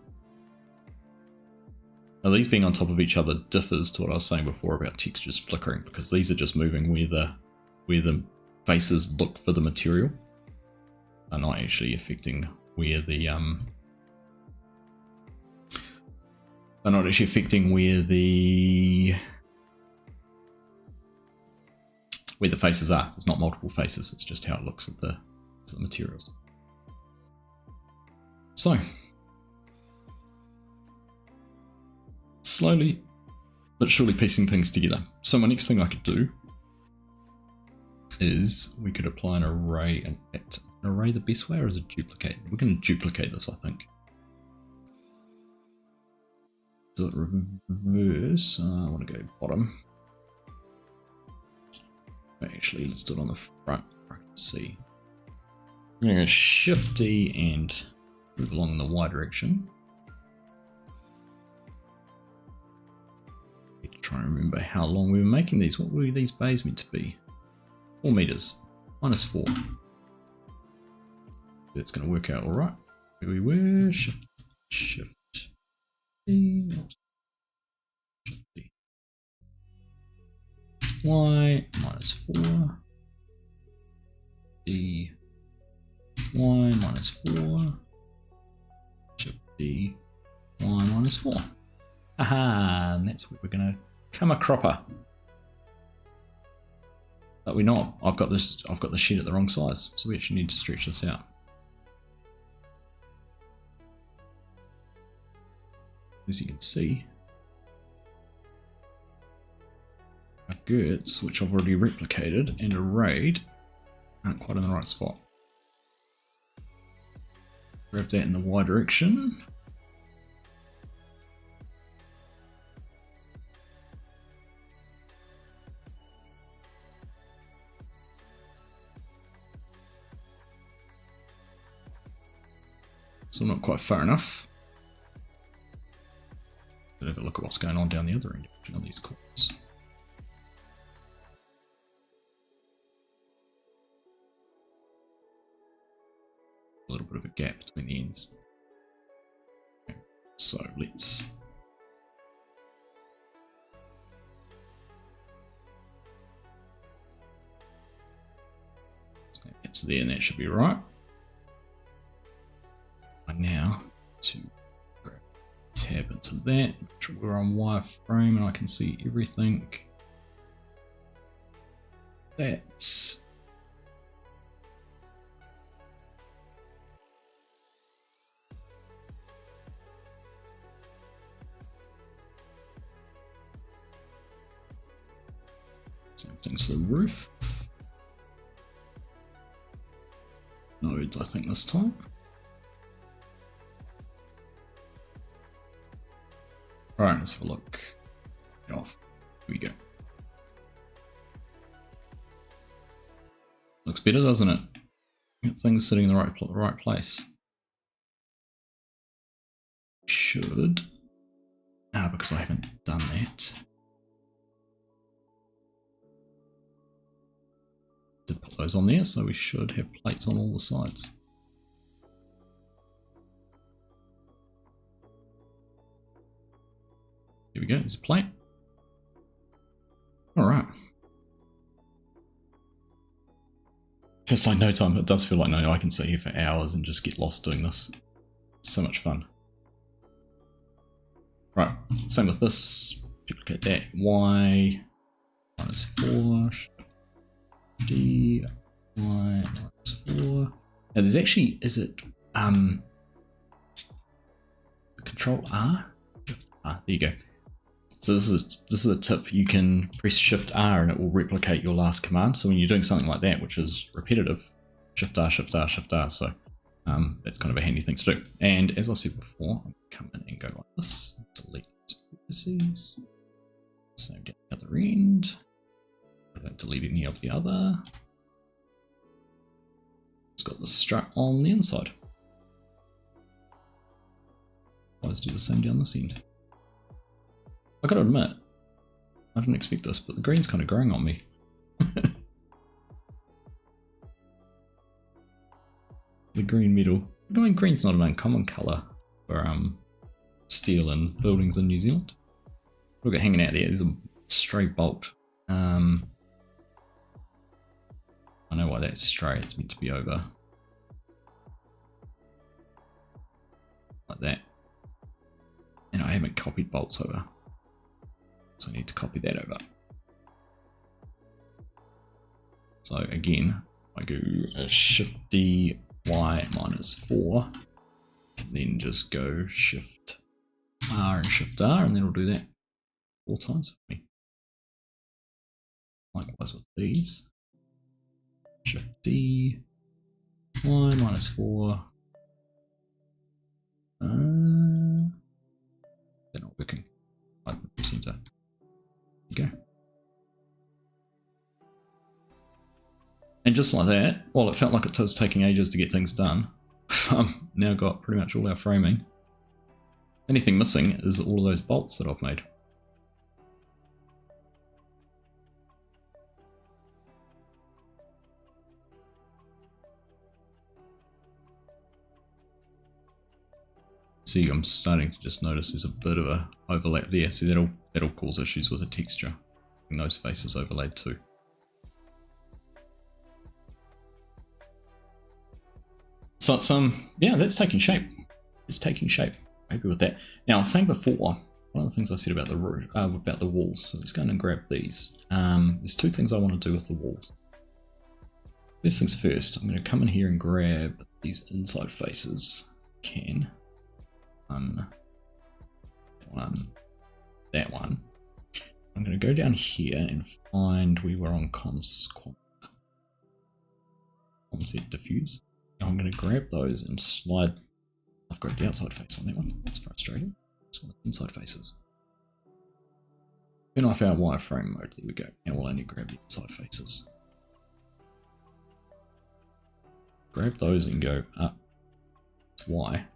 Now these being on top of each other differs to what I was saying before about textures flickering, because these are just moving where the faces look for the material. They're not actually affecting where the faces are. It's not multiple faces, it's just how it looks at the materials. So slowly but surely piecing things together. So my next thing I could do is we could apply an array. In fact, is an array the best way or is it duplicate? We're going to duplicate this, I think. So reverse, I want to go bottom. Actually, let's do it on the front. I can see. I'm going to go Shift D and move along in the Y direction. Try and remember how long we were making these. What were these bays meant to be? 4 meters. Minus 4. It's going to work out all right. Here we were. Shift D. Shift D. Y minus 4. D. Y minus 4. Shift D. Y minus 4. Aha, and that's what we're going to come a cropper. But we're not. I've got the shed at the wrong size, so we actually need to stretch this out. As you can see, our girts, which I've already replicated and arrayed, aren't quite in the right spot. Grab that in the Y direction. So not quite far enough. But have a look at what's going on down the other end of these corners. A little bit of a gap between the ends. Okay. So let's it's there, and that should be right. Now to tab into that, make sure we're on wireframe and I can see everything. That's to the roof. Nodes, I think, this time. Alright, let's have a look. Get off. Here we go. Looks better, doesn't it? Got things sitting in the right place. Should. Because I haven't done that. Did put those on there, so we should have plates on all the sides. Here we go, there's a plate. Alright. Feels like no time, it does feel like no, I can sit here for hours and just get lost doing this. It's so much fun. Right, same with this, duplicate that, Y -4, D, Y -4. Now there's actually, is it, Control R? Shift R, there you go. So this is a tip. You can press Shift R and it will replicate your last command. So when you're doing something like that, which is repetitive, Shift R, Shift R, Shift R. So that's kind of a handy thing to do. And as I said before, I'm going to come in and go like this. Delete these vertices. Same down the other end. I don't delete any of the other. It's got the strut on the inside. Let's do the same down this end. I gotta admit, I didn't expect this, but the green's kind of growing on me. The green metal. I mean, green's not an uncommon colour for steel and buildings in New Zealand. Look at hanging out there. There's a stray bolt. I know why that's stray. It's meant to be over like that. And I haven't copied bolts over. So I need to copy that over. So again, I go Shift D, Y -4, and then just go Shift R and Shift R, and then it'll do that 4 times for me. Likewise with these. Shift D, Y -4. They're not working. Center. Go. And just like that, while it felt like it was taking ages to get things done, now got pretty much all our framing. Anything missing is all of those bolts that I've made. See, I'm starting to just notice there's a bit of a overlap there. See, that'll cause issues with the texture. And those faces overlaid too. So it's yeah, that's taking shape. It's taking shape. Happy with that. Now, I was saying before, one of the things I said about the roof, about the walls. So let's go and grab these. There's 2 things I want to do with the walls. First things first, I'm going to come in here and grab these inside faces. That one. I'm going to go down here and find we were on concept diffuse. Now I'm going to grab those and slide. I've got the outside face on that one. That's frustrating. Just want inside faces. Turn off our wireframe mode. There we go. Now we'll only grab the inside faces. Grab those and go up to Y.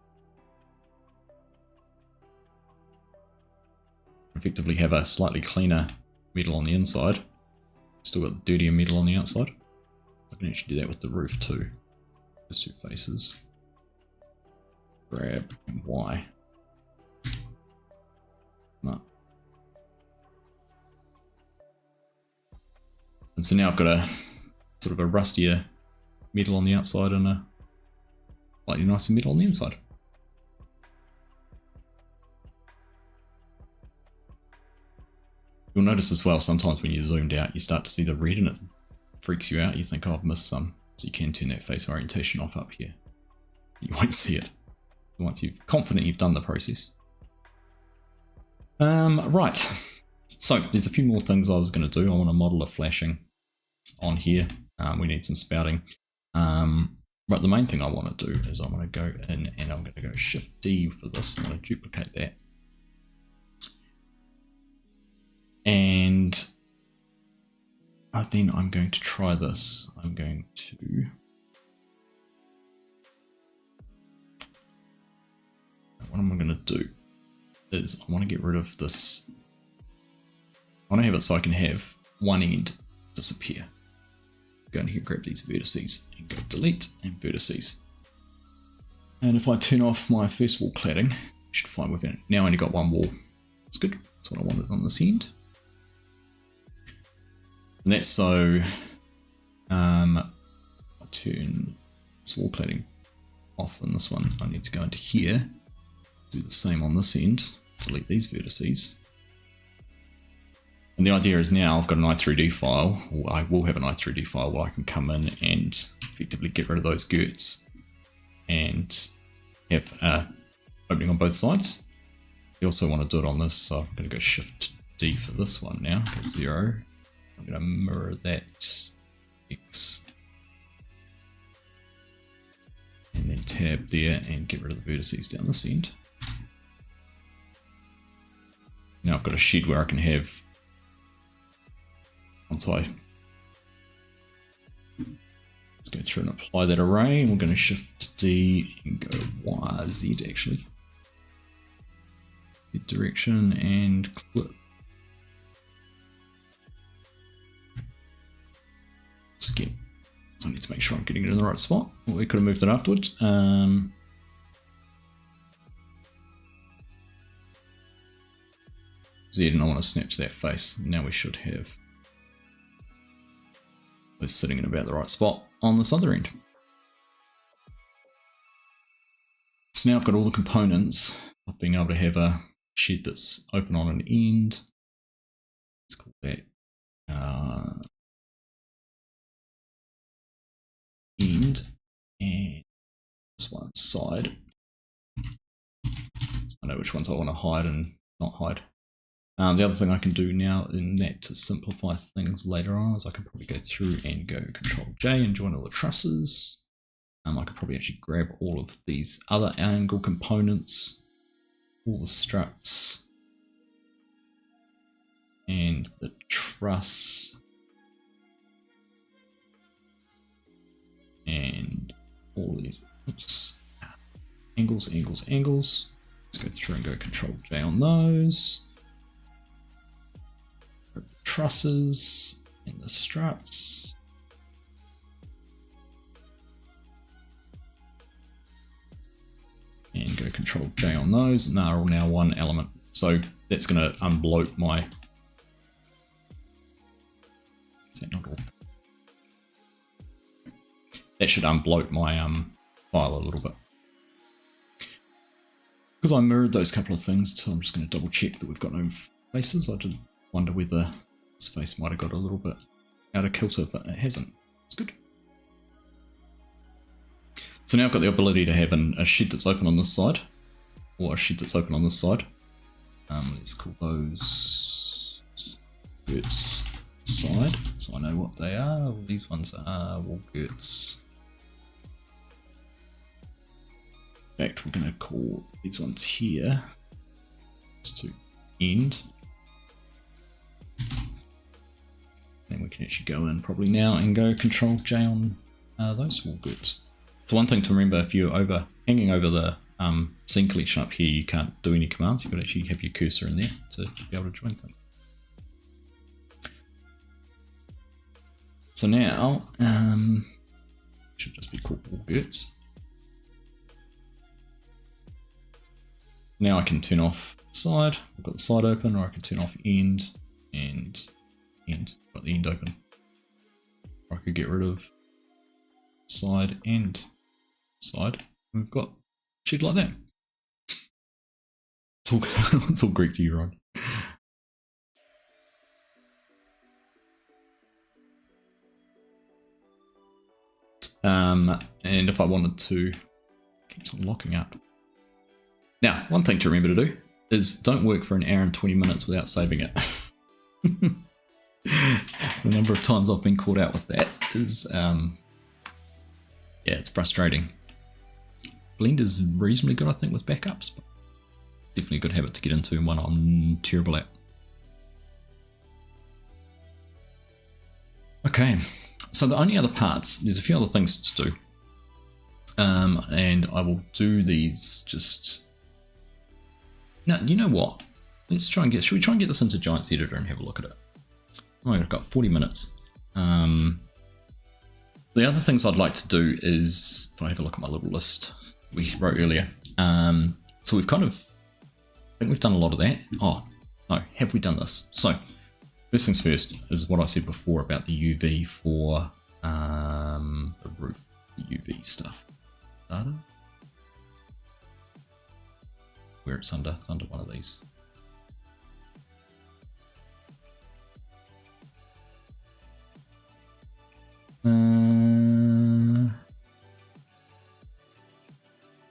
Effectively have a slightly cleaner metal on the inside. Still got the dirtier metal on the outside. I can actually do that with the roof too. Those 2 faces. Grab and Y. No. And so now I've got a sort of a rustier metal on the outside and a slightly nicer metal on the inside. You'll notice as well, sometimes when you're zoomed out, you start to see the red and it freaks you out. You think, oh, I've missed some. So you can turn that face orientation off up here. You won't see it once you're confident you've done the process. Right. So there's a few more things I was going to do. I want to model a flashing on here. We need some spouting. But the main thing I want to do is I want to go in and I'm going to go Shift D for this. I'm going to duplicate that. And then I'm going to try this. I'm going to... What am I going to do is I want to get rid of this. I want to have it so I can have one end disappear. Go in here, grab these vertices and go delete and vertices. And if I turn off my first wall cladding, you should find we've now only got one wall. That's good. That's what I wanted on this end. And that's so I turn this wall cladding off in this one. I need to go into here, do the same on this end, delete these vertices. And the idea is now I've got an i3D file, or I will have an i3D file where I can come in and effectively get rid of those girts and have opening on both sides. You also want to do it on this, so I'm going to go Shift D for this one now, go 0. I'm going to mirror that X. And then tab there and get rid of the vertices down this end. Now I've got a shed where I can have, once I let's go through and apply that array, and we're going to Shift D and go Y, Z actually. The direction and clip. Skip. So I need to make sure I'm getting it in the right spot. Well, we could have moved it afterwards. Z, and I want to snap to that face. Now we should have those sitting in about the right spot on this other end. So now I've got all the components of being able to have a shed that's open on an end. Let's call that end, and this one side. So I know which ones I want to hide and not hide. The other thing I can do now in that to simplify things later on is I can probably go through and go Control J and join all the trusses. I could probably actually grab all of these other angle components, all the struts, and the truss, and all these angles. Let's go through and go Control J on those. The trusses and the struts. And go Control J on those, and they're all now one element. So that's going to unbloat my. Is that not all? That should unbloat my file a little bit. Because I mirrored those couple of things, so I'm just going to double check that we've got no faces. I did wonder whether this face might have got a little bit out of kilter, but it hasn't. It's good. So now I've got the ability to have a shed that's open on this side, or a shed that's open on this side. Let's call those girts side, so I know what they are. Well, these ones are wall girts. In fact, we're going to call these ones here just to end. Then we can actually go in probably now and go Control J on those wall girts. So one thing to remember, if you're hanging over the scene collection up here, you can't do any commands. You've got to actually have your cursor in there to be able to join things. So now, should just be called wall girts. Now I can turn off side. I've got the side open, or I can turn off end and end. Got the end open. Or I could get rid of side and side. And we've got shed like that. It's all Greek to you, right? And if I wanted to, it keeps on locking up. Now, one thing to remember to do is don't work for an hour and 20 minutes without saving it. The number of times I've been caught out with that is, yeah, it's frustrating. Blender's reasonably good, I think, with backups, but definitely a good habit to get into and one I'm terrible at. Okay, so the only other parts, there's a few other things to do, and I will do these just. Now, you know what? Let's try and should we try and get this into Giants Editor and have a look at it? Oh, I've got 40 minutes. The other things I'd like to do is, if I have a look at my little list we wrote earlier, so we've kind of, I think we've done a lot of that. Oh, no, have we done this? So, first things first is what I said before about the UV for the roof, the UV stuff. Data? Where it's under one of these.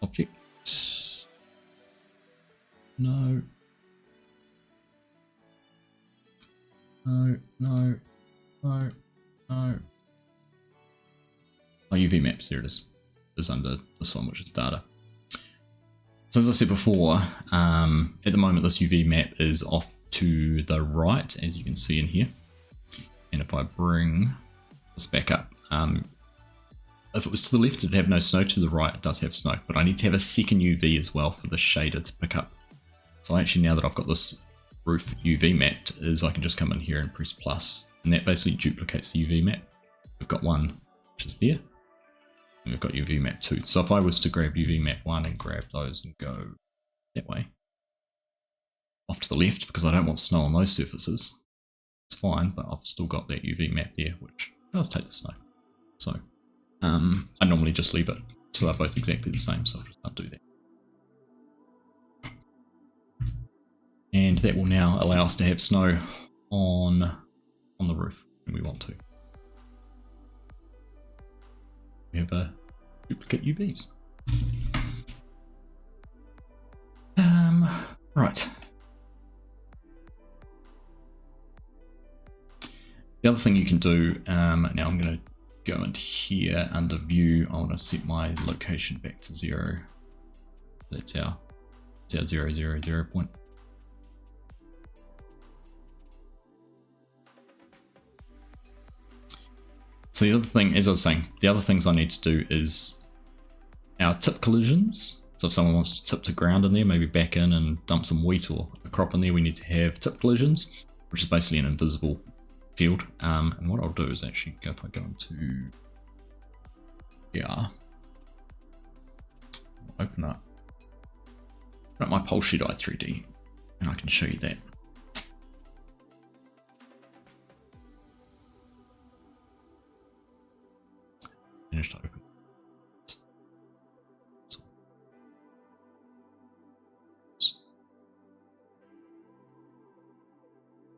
Object. No. No. Oh, UV maps, there it is. It's under this one, which is data. So as I said before, at the moment this UV map is off to the right, as you can see in here. And if I bring this back up, if it was to the left, it'd have no snow. To the right, it does have snow. But I need to have a second UV as well for the shader to pick up. So actually, now that I've got this roof UV mapped, is I can just come in here and press plus, and that basically duplicates the UV map. We've got one, which is there. And we've got UV map 2. So if I was to grab UV map 1 and grab those and go that way, off to the left, because I don't want snow on those surfaces, it's fine, but I've still got that UV map there, which does take the snow. So I normally just leave it so they're both exactly the same, so I'll just undo that. And that will now allow us to have snow on the roof when we want to. We have a duplicate UVs. Right. The other thing you can do, now I'm going to go into here under view. I want to set my location back to 0. That's our 0, 0, 0 point. So the other thing, as I was saying, the other things I need to do is our tip collisions. So if someone wants to tip to ground in there, maybe back in and dump some wheat or a crop in there, we need to have tip collisions, which is basically an invisible field. And what I'll do is actually go, if I go into here, I'll open up my Polesheet i3D, and I can show you that. Managed to open.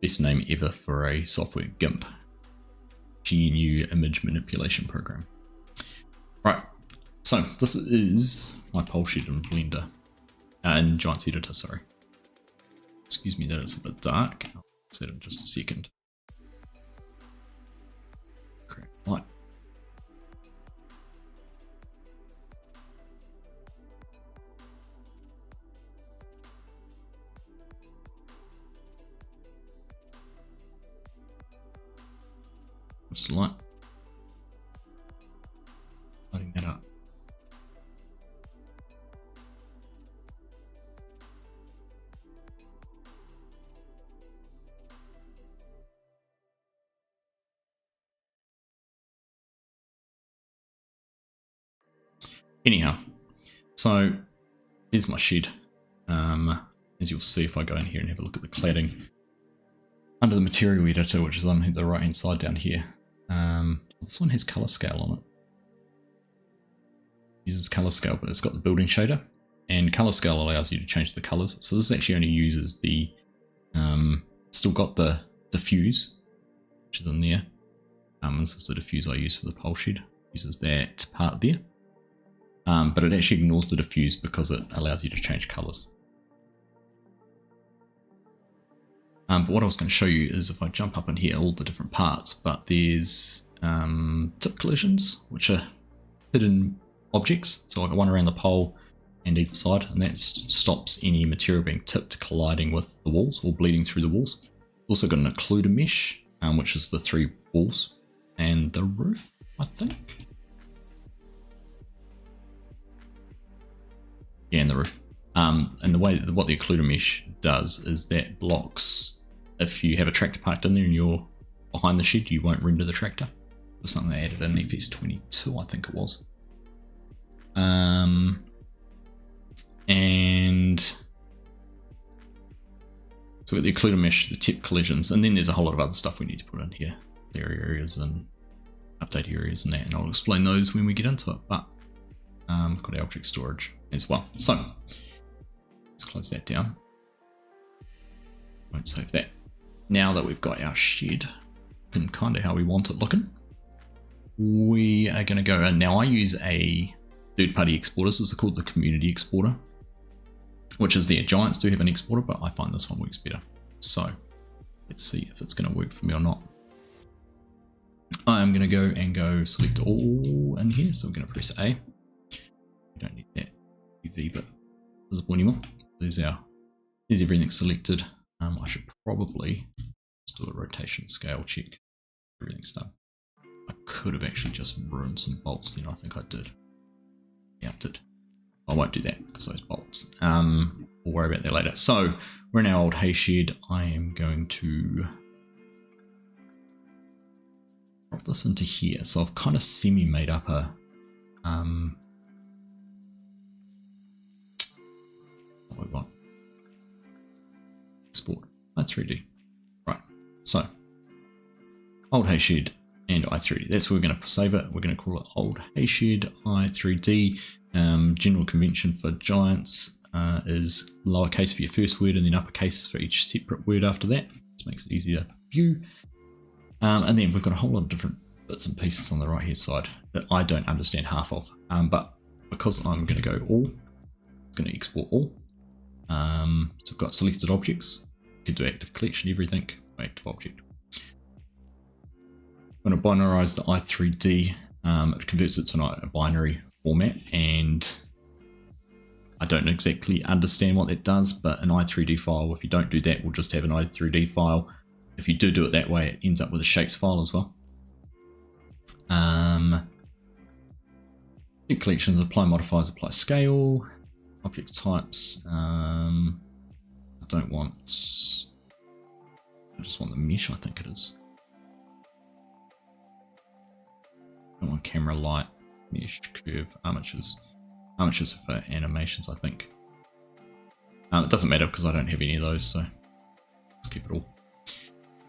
Best name ever for a software, GIMP, GNU image manipulation program. Right, so this is my Polesheet in Blender, in Giants Editor, sorry. Excuse me, that is a bit dark. I'll fix that in just a second. Correct light. Just light. Lighting that up. Anyhow, so there's my shed. As you'll see if I go in here and have a look at the cladding. Under the material editor, which is on the right hand side down here, this one has color scale on it. It uses color scale, but it's got the building shader, and color scale allows you to change the colors. So this actually only uses the, still got the diffuse, which is in there. This is the diffuse I use for the Polesheet. Uses that part there, but it actually ignores the diffuse because it allows you to change colors. But what I was going to show you is if I jump up in here, all the different parts, but there's tip collisions, which are hidden objects. So I got one around the pole and either side, and that stops any material being tipped colliding with the walls or bleeding through the walls. Also got an occluder mesh, which is the 3 walls and the roof, I think. Yeah, and the roof. And the way what the occluder mesh does is that blocks, if you have a tractor parked in there and you're behind the shed, you won't render the tractor. There's something they added in FS22, I think it was. And so we've got the occluder mesh, the tip collisions, and then there's a whole lot of other stuff we need to put in here. Clear areas and update areas and that, and I'll explain those when we get into it. But we've got our object storage as well. So let's close that down. Won't save that. Now that we've got our shed looking kind of how we want it looking, we are going to go, and now I use a third-party exporter. This is called the community exporter, which is there. Giants do have an exporter, but I find this one works better. So let's see if it's going to work for me or not. I'm going to go select all in here. So I'm going to press A. We don't need that UV bit visible anymore. There's everything selected. I should probably just do a rotation scale check. Everything's done. I could have actually just ruined some bolts then. I think I did. Yeah, I did. I won't do that because those bolts. We'll worry about that later. So we're in our old hay shed. I am going to drop this into here. So I've kind of semi made up a what we want. Export i3D. Right. So old hay shed and i3D. That's where we're going to save it. We're going to call it old hay shed i3D. General convention for Giants is lowercase for your first word and then uppercase for each separate word after that. This makes it easier to view. And then we've got a whole lot of different bits and pieces on the right hand side that I don't understand half of. But because I'm going to go all, it's going to export all. So we've got selected objects. You can do active collection, everything, active object. I'm going to binarize the i3D. It converts it to a binary format, and I don't exactly understand what that does, but an i3D file, if you don't do that, we'll just have an i3D file. If you do it that way, it ends up with a shapes file as well. Collections, apply modifiers, apply scale, object types. I don't want, I just want the mesh, I think it is. I want camera light, mesh, curve, armatures. Armatures for animations, I think. It doesn't matter because I don't have any of those, so let's keep it all.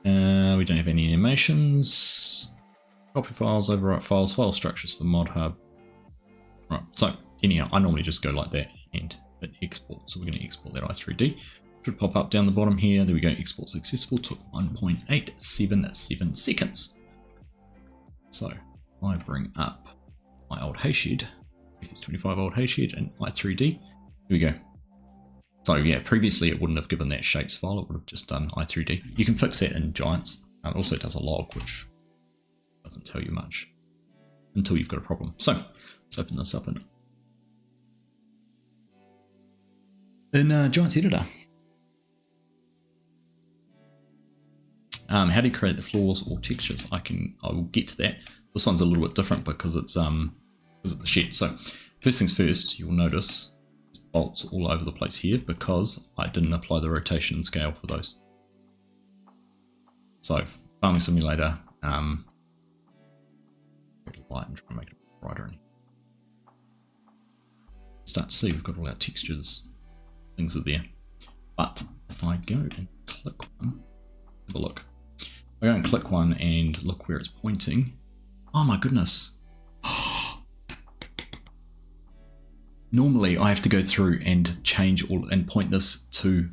We don't have any animations. Copy files, overwrite files, file structures for mod hub. Right, so anyhow, I normally just go like that and hit export. So we're going to export that i3D. Should pop up down the bottom here. There we go, export successful. Took 1.877 seconds. So I bring up my old hay shed, FS25 old hay shed, and i3D. Here we go. So yeah, previously it wouldn't have given that shapes file, it would have just done i3D. You can fix that in Giants. It also does a log, which doesn't tell you much until you've got a problem. So let's open this up in Giants Editor. How do you create the floors or textures? I will get to that. This one's a little bit different because it's the shed. So first things first, you'll notice bolts all over the place here because I didn't apply the rotation and scale for those. So Farming Simulator, light and try and make it brighter. And start to see we've got all our textures, things are there. But if I go and click one, have a look. I go and click one and look where it's pointing. Oh my goodness. Normally I have to go through and change all and point this to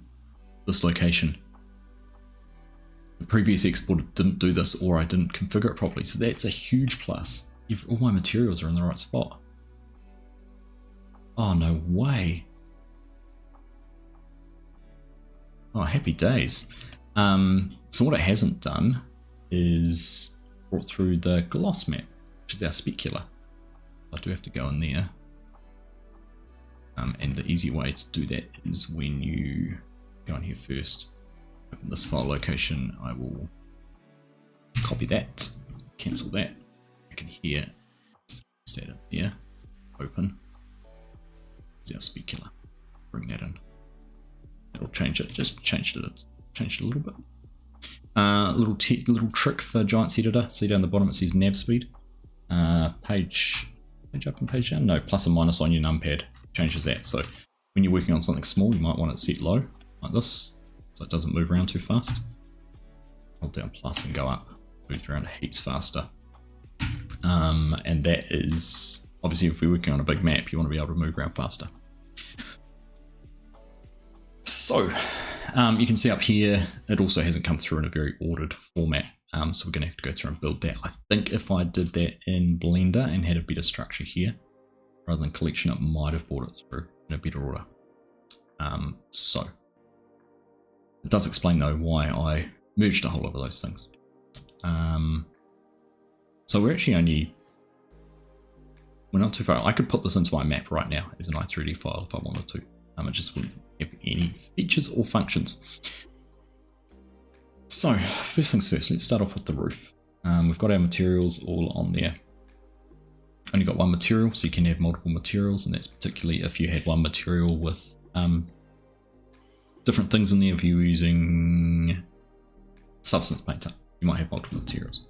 this location. The previous export didn't do this, or I didn't configure it properly. So that's a huge plus. All my materials are in the right spot. Oh, no way. Oh, happy days. So what it hasn't done is brought through the gloss map, which is our specular. I do have to go in there. And the easy way to do that is when you go in here first, open this file location, I will copy that, cancel that, I can here, set it there, open, there's our specular, bring that in, it'll change it, just changed it a little bit. Little trick for Giants Editor, see down the bottom it says nav speed, page up and page down, no, plus or minus on your numpad, changes that. So when you're working on something small, you might want it set low, like this, so it doesn't move around too fast. Hold down plus and go up, moves around heaps faster. And that is, obviously if we're working on a big map, you want to be able to move around faster. So you can see up here, it also hasn't come through in a very ordered format. So we're going to have to go through and build that. I think if I did that in Blender and had a better structure here, rather than collection, it might have brought it through in a better order. So it does explain though why I merged a whole lot of those things. So we're actually we're not too far. I could put this into my map right now as an i3D file if I wanted to. It just wouldn't have any features or functions. So first things first, let's start off with the roof. We've got our materials all on there. Only got one material, so you can have multiple materials, and that's particularly if you had one material with different things in there. If you're using Substance Painter, you might have multiple materials.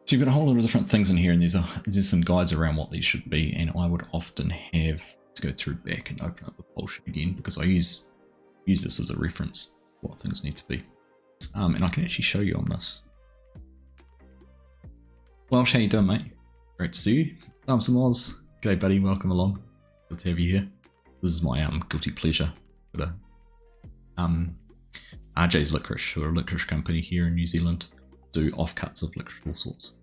So you've got a whole lot of different things in here, and there's some guides around what these should be, and I would often have to go through back and open up the pole sheet again, because I use this as a reference for what things need to be. And I can actually show you on this. Welsh, how you doing, mate? Great to see you. Thumbs and Oz. G'day, buddy. Welcome along. Good to have you here. This is my guilty pleasure. Got RJ's Licorice, who are a licorice company here in New Zealand, do offcuts of licorice all sorts,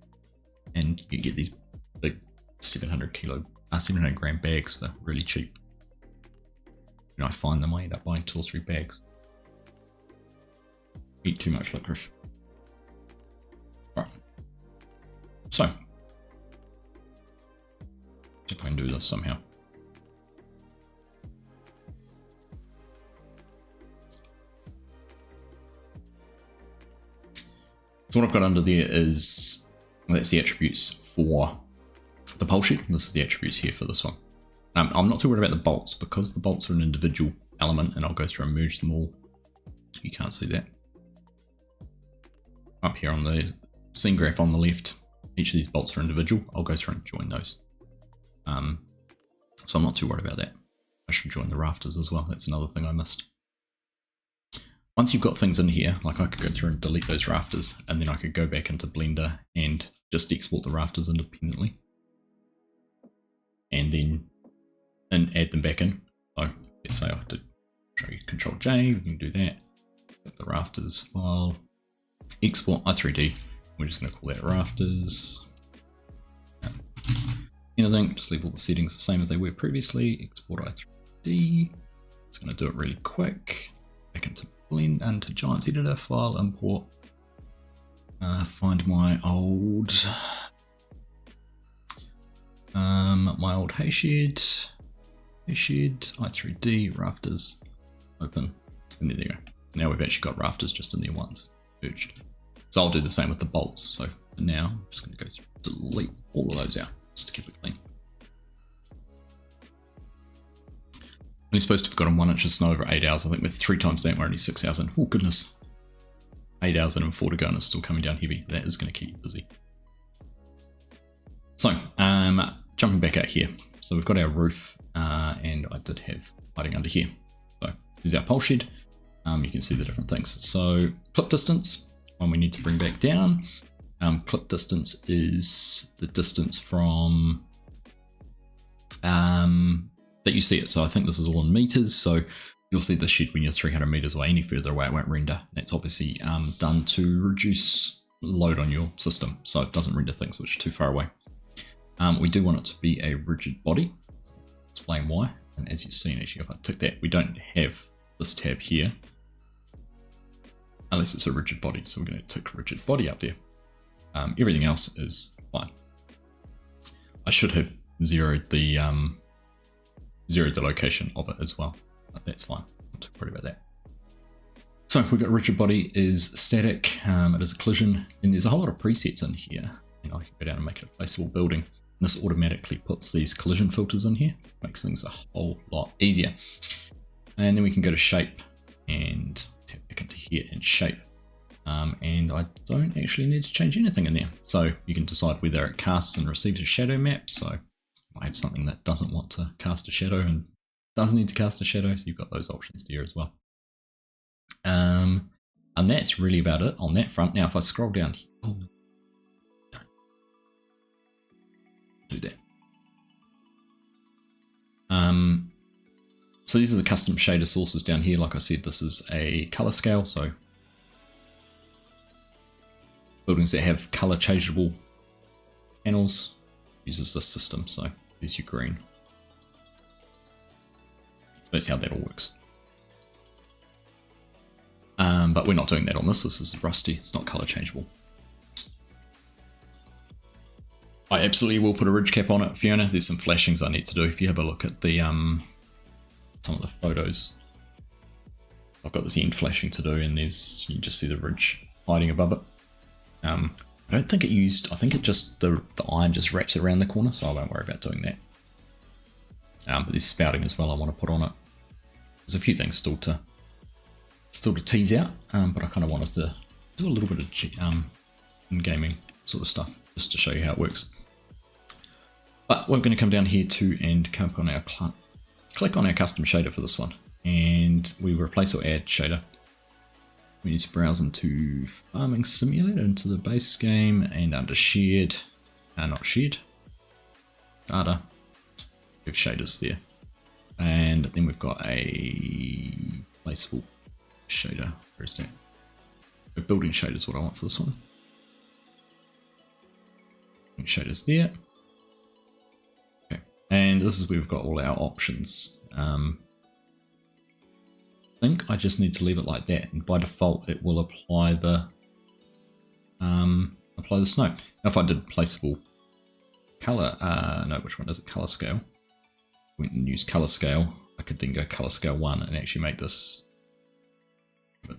and you get these big 700 gram bags for really cheap. When I find them, I end up buying 2 or 3 bags. Eat too much licorice. Right. So, if I can do this somehow. So what I've got under there is, that's the attributes for the pole sheet. This is the attributes here for this one. I'm not too worried about the bolts, because the bolts are an individual element, and I'll go through and merge them all. You can't see that. Up here on the scene graph on the left, each of these bolts are individual. I'll go through and join those. So I'm not too worried about that. I should join the rafters as well. That's another thing I missed. Once you've got things in here, like I could go through and delete those rafters, and then I could go back into Blender and just export the rafters independently. And then add them back in. So let's say I have to show you Control J, we can do that. Get the rafters file, export i3D. We're just going to call that rafters. Anything, just leave all the settings the same as they were previously. Export i3D. It's going to do it really quick. Back into Blend, into Giants Editor, file import. Find my old Hayshed, i3D, rafters, open, and there you go. Now we've actually got rafters just in there once, merged. So I'll do the same with the bolts. So for now, I'm just going to go through, delete all of those out, just to keep it clean. Only supposed to have gotten 1 inch of snow over 8 hours. I think with 3 times that, we're only 6 hours in. Oh goodness. 8 hours in and 4 to go, and it's still coming down heavy. That is going to keep you busy. So, jumping back out here. So we've got our roof, and I did have lighting under here. So here's our pole shed. You can see the different things. So clip distance, one we need to bring back down. Clip distance is the distance from that you see it. So I think this is all in meters. So you'll see the shed when you're 300 meters away. Any further away, it won't render. That's obviously done to reduce load on your system, so it doesn't render things which are too far away. We do want it to be a rigid body. Explain why. And as you've seen, actually, if I tick that, we don't have this tab here. unless it's a rigid body. So we're going to tick rigid body up there. Everything else is fine. I should have zeroed the location of it as well, but that's fine. Not too worried about that. So we've got rigid body is static. It is a collision, and there's a whole lot of presets in here. I can go down and make it a placeable building. And this automatically puts these collision filters in here, makes things a whole lot easier. And then we can go to shape and tap back into here and shape. And I don't actually need to change anything in there. So you can decide whether it casts and receives a shadow map. So I have something that doesn't want to cast a shadow and doesn't need to cast a shadow. So you've got those options there as well. And that's really about it on that front. Now, if I scroll down here, don't do that. So these are the custom shader sources down here. Like I said, this is a color scale. So buildings that have color changeable panels uses this system. So there's your green. So that's how that all works. But we're not doing that on this. This is rusty. It's not color changeable. I absolutely will put a ridge cap on it, Fiona. There's some flashings I need to do. If you have a look at the some of the photos, I've got this end flashing to do, and there's, you can just see the ridge hiding above it. I don't think it used, I think it just, the iron just wraps it around the corner, so I won't worry about doing that. But there's spouting as well I want to put on it. There's a few things still to tease out, but I kind of wanted to do a little bit of in-gaming sort of stuff, just to show you how it works. But we're going to come down here too and click on our custom shader for this one, and we replace or add shader. We need to browse into Farming Simulator, into the base game, and under shared, not shared, data, we have shaders there. And then we've got a placeable shader. Where is that? A building shader is what I want for this one. Shaders there. Okay, and this is where we've got all our options. I think I just need to leave it like that, and by default it will apply the snow. Now if I did placeable color, no, which one does it? Color scale. Went and use color scale. I could then go color scale 1 and actually make this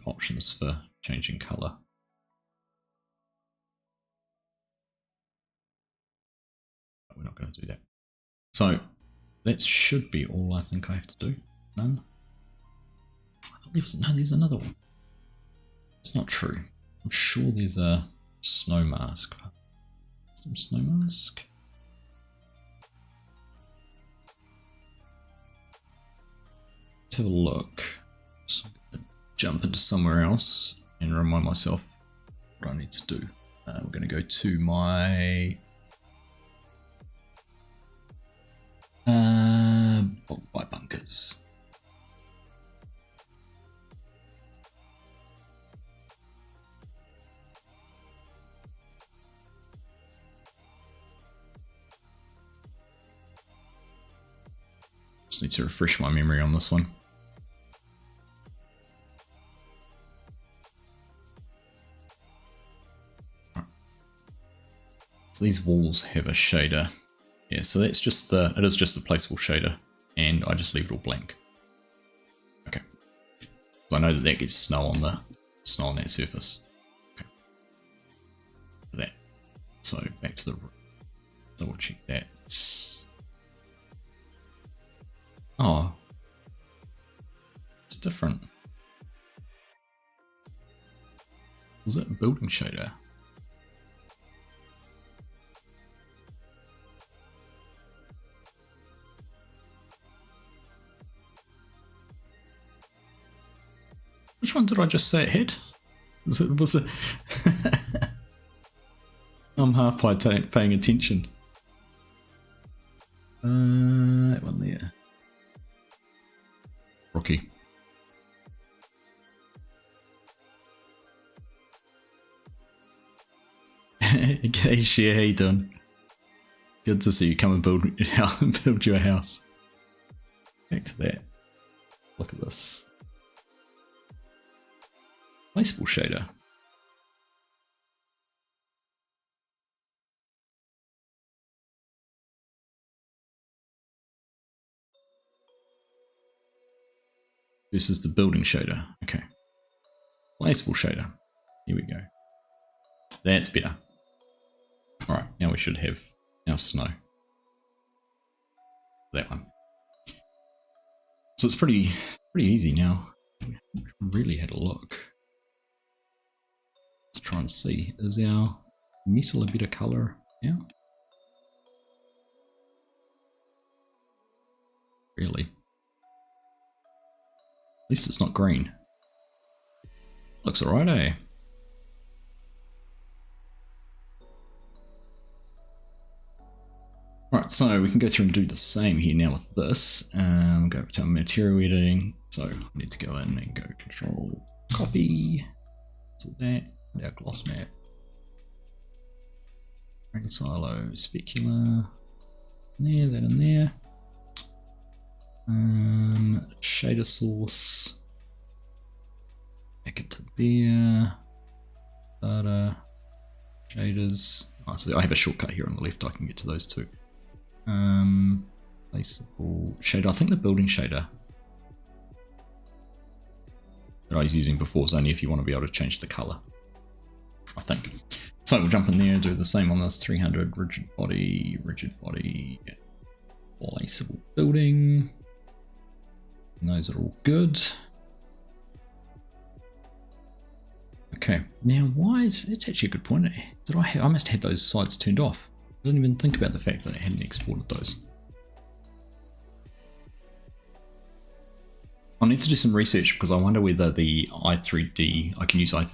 options for changing color. But we're not going to do that. So that should be all I think I have to do. None. No, there's another one. It's not true. I'm sure there's a snow mask. Some snow mask. Let's have a look. So I'm going to jump into somewhere else and remind myself what I need to do. We're going to go to my by bunkers. Just need to refresh my memory on this one. So these walls have a shader. Yeah, so that's just it is just the placeable shader, and I just leave it all blank. Okay. So I know that gets snow on that surface. Okay. That. So back to the double check that. Oh, it's different. Was it a building shader? Which one did I just say it had? Was it? I'm half by paying attention. That one there. Rocky. Okay, Shea, how you doing? Good to see you come and build your house. Back to that. Look at this. Placeable shader. This is the building shader. Okay. Placeable shader. Here we go. That's better. Alright, now we should have our snow. That one. So it's pretty easy now. Really had a look. Let's try and see. Is our metal a better colour now? Really? At least it's not green. Looks alright, eh? Right, so we can go through and do the same here now with this. Go over to our material editing. So I need to go in and go control copy. So that, and our gloss map. Grain silo, specular. There, that in there. Shader source. Back into there. Data. Shaders. Oh, so I have a shortcut here on the left, I can get to those two. Placeable shader. I think the building shader that I was using before is only if you want to be able to change the color, I think. So we'll jump in there, do the same on this 300 rigid body, placeable building. And those are all good. Okay, now why is it's actually a good point. Did I must have had those sides turned off. I didn't even think about the fact that I hadn't exported those. I'll need to do some research because I wonder whether the i3D I can use. I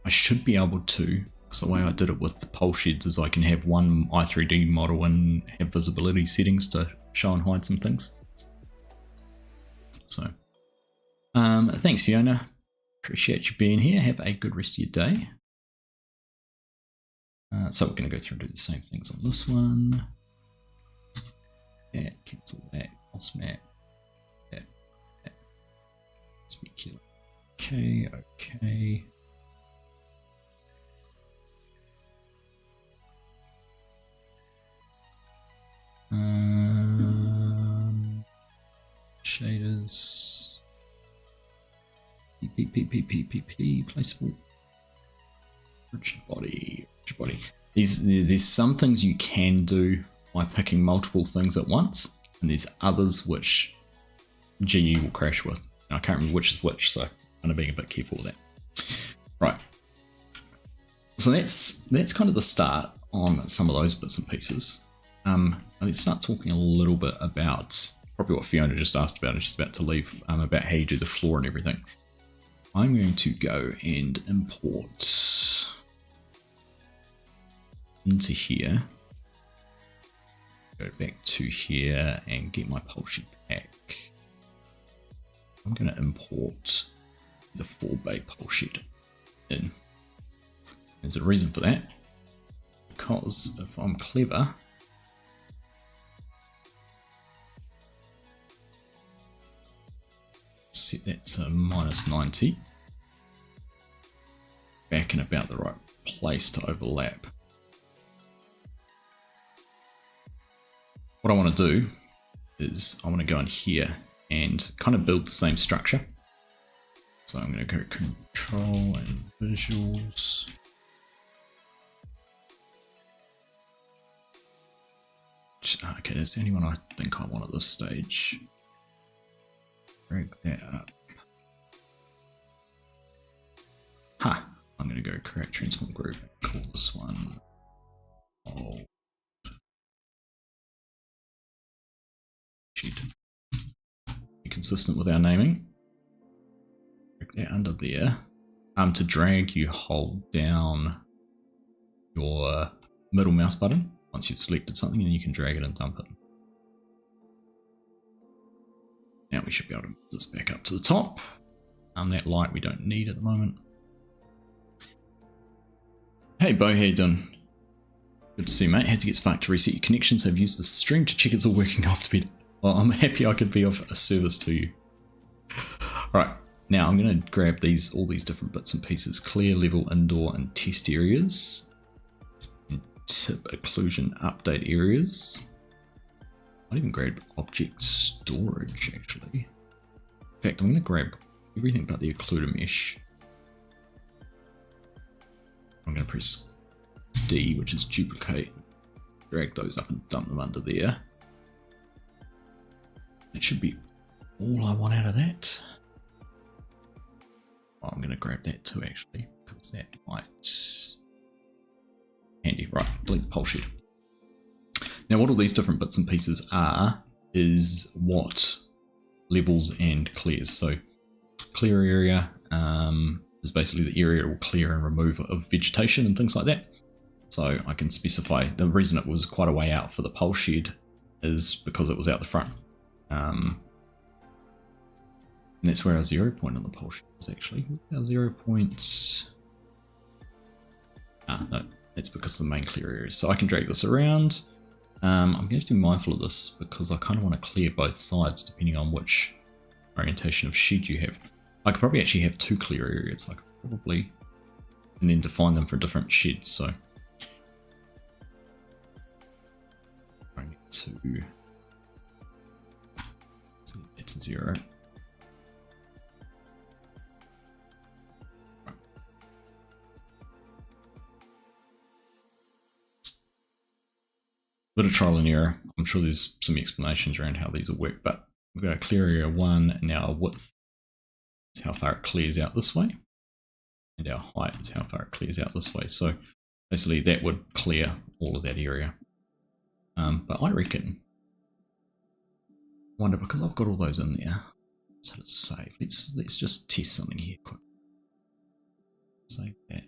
should be able to, because the way I did it with the pole sheds is I can have one i3D model and have visibility settings to show and hide some things. So, thanks Fiona. Appreciate you being here. Have a good rest of your day. So we're going to go through and do the same things on this one. That, cancel that, gloss map, that. Specular. Okay, okay. Shaders. P, placeable. Rigid body. There's some things you can do by picking multiple things at once, and there's others which GE will crash with. And I can't remember which is which, so I'm kind of being a bit careful with that. Right. So that's kind of the start on some of those bits and pieces. Let's start talking a little bit about probably what Fiona just asked about, and she's about to leave, about how you do the floor and everything. I'm going to go and import into here, go back to here and get my pole sheet pack. I'm going to import the 4-bay pole sheet in. There's a reason for that, because if I'm clever, set that to -90, back in about the right place to overlap. What I want to do is I want to go in here and kind of build the same structure. So I'm going to go control and visuals. Okay, that's the only one I think I want at this stage. Drag that up. Ha! I'm going to go create transform group. Call this one old sheet. Be consistent with our naming. Drag that under there. To drag, you hold down your middle mouse button once you've selected something, and you can drag it and dump it. Now we should be able to move this back up to the top. That light we don't need at the moment. Hey Bo, how you doing? Good to see you, mate. Had to get Spark to reset your connection, so I've used the stream to check it's all working after bed. Well, I'm happy I could be of a service to you. Alright, Now I'm going to grab all these different bits and pieces: clear, level, indoor, and test areas, and tip occlusion update areas. I even grab object storage actually. In fact, I'm going to grab everything but the occluder mesh. I'm going to press D, which is duplicate, drag those up and dump them under there. That should be all I want out of that. Oh, I'm going to grab that too actually, because that might handy. Right, delete the pole shed. Now what all these different bits and pieces are is what levels and clears. So clear area is basically the area it will clear and remove of vegetation and things like that. So I can specify, the reason it was quite a way out for the pole shed is because it was out the front. And that's where our 0 point on the pole shed is actually. Our 0 points. No, that's because of the main clear areas. So I can drag this around. I'm going to have to be mindful of this because I kind of want to clear both sides depending on which orientation of shed you have. I could probably actually have 2 clear areas. I could probably, and then define them for different sheds. So I need to set that to 0. Bit of trial and error. I'm sure there's some explanations around how these will work, but we've got a clear area 1, and now our width is how far it clears out this way, and our height is how far it clears out this way. So basically that would clear all of that area. But I reckon, wonder, because I've got all those in there, let's hit it save. Let's just test something here quick. Save that.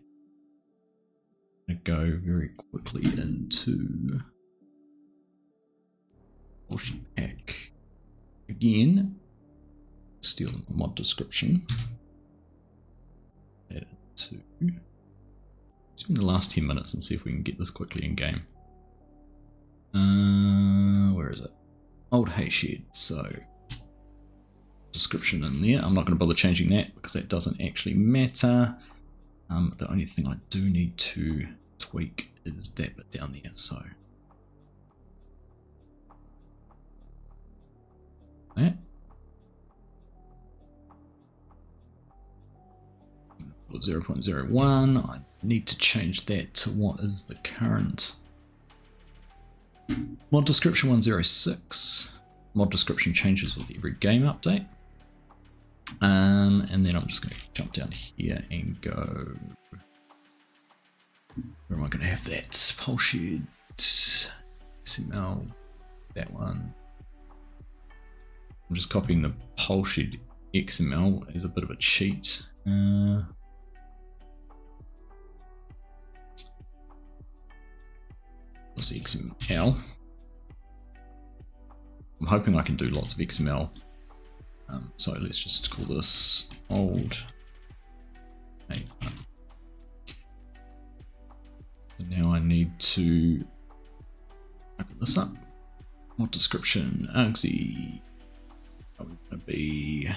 I'm going to go very quickly into pack again, steal the mod description, add it to, spend the last 10 minutes and see if we can get this quickly in game. Where is it? Old hay shed. So description in there. I'm not going to bother changing that because that doesn't actually matter. The only thing I do need to tweak is that bit down there. So that. 0.01. I need to change that to what is the current mod description 106. Mod description changes with every game update. And then I'm just going to jump down here and go. Where am I going to have that? Pole shed, XML, that one. I'm just copying the pole shed XML as a bit of a cheat. Let's see, XML. I'm hoping I can do lots of XML. So let's just call this old. Hey. And now I need to open this up. Mod description, argsy. Going to be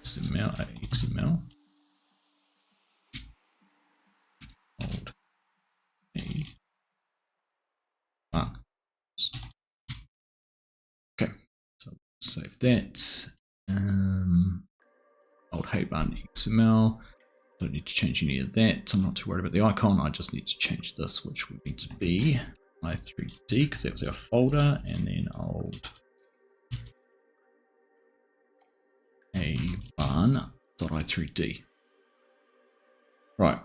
XML, old a mark. Okay, so save that. Old hay barn XML. Don't need to change any of that. I'm not too worried about the icon. I just need to change this, which would need to be i3d because that was our folder, and then old a barn.i3d. Right.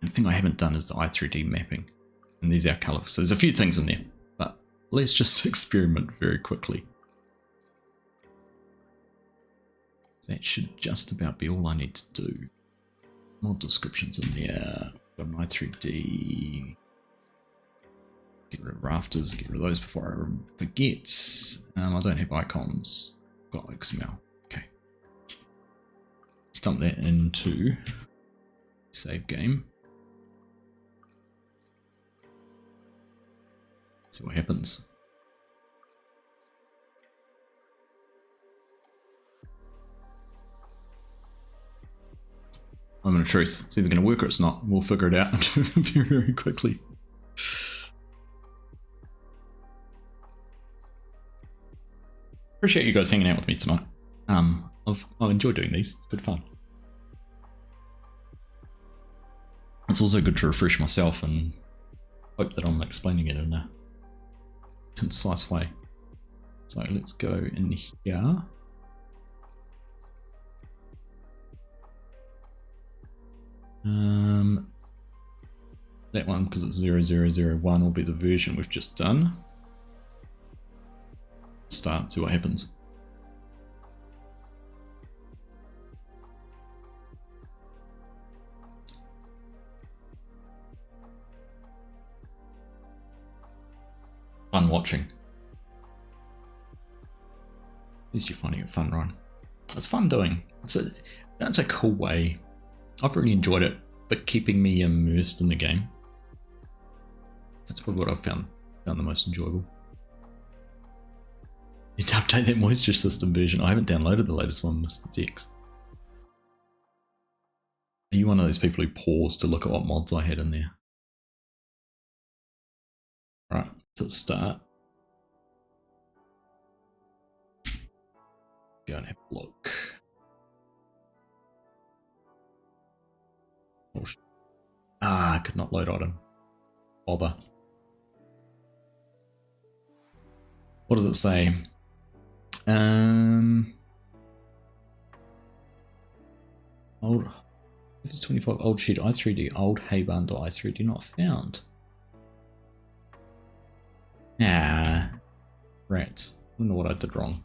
The thing I haven't done is the i3d mapping, and there's our color. So there's a few things in there, but let's just experiment very quickly. That should just about be all I need to do. Mod descriptions in there. Got an i3d. Get rid of rafters, get rid of those before I forget. I don't have icons. Got XML. Okay. Let's dump that into save game. See what happens. moment of truth. It's either going to work or it's not. We'll figure it out very, very quickly. Appreciate you guys hanging out with me tonight. I've enjoyed doing these. It's good fun. It's also good to refresh myself and hope that I'm explaining it in a concise way. So let's go in here. That one, because it's 0001, will be the version we've just done. Start, see what happens. Fun watching. At least you're finding it fun, Ryan. It's fun doing. That's a cool way. I've really enjoyed it, but keeping me immersed in the game. That's probably what I've found the most enjoyable. Need to update that moisture system version. I haven't downloaded the latest one, Mr. Dex. Are you one of those people who paused to look at what mods I had in there? Right, let's start. Go and have a look. Oh, I could not load item. Bother. What does it say? Old. If it's 25 old shed i3d old hay barn i3d not found. Nah. Rats. I don't know what I did wrong.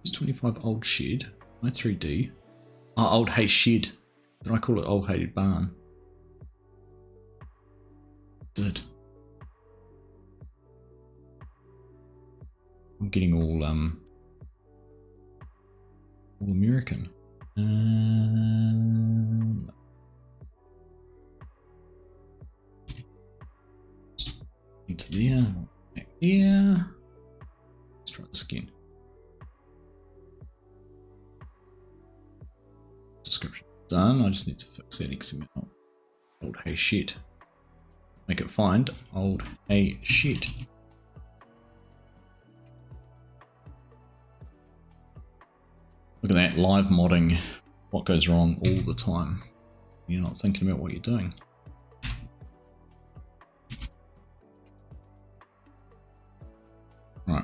It's 25 old shed i3d. Oh, old hay shed. Did I call it old hay barn? Did. I'm getting all American. Into there, back there. Let's try this again. Description done. I just need to fix that XML. Old hay shed. Make it find old hay shed. Look at that, live modding. What goes wrong all the time? You're not thinking about what you're doing. Right.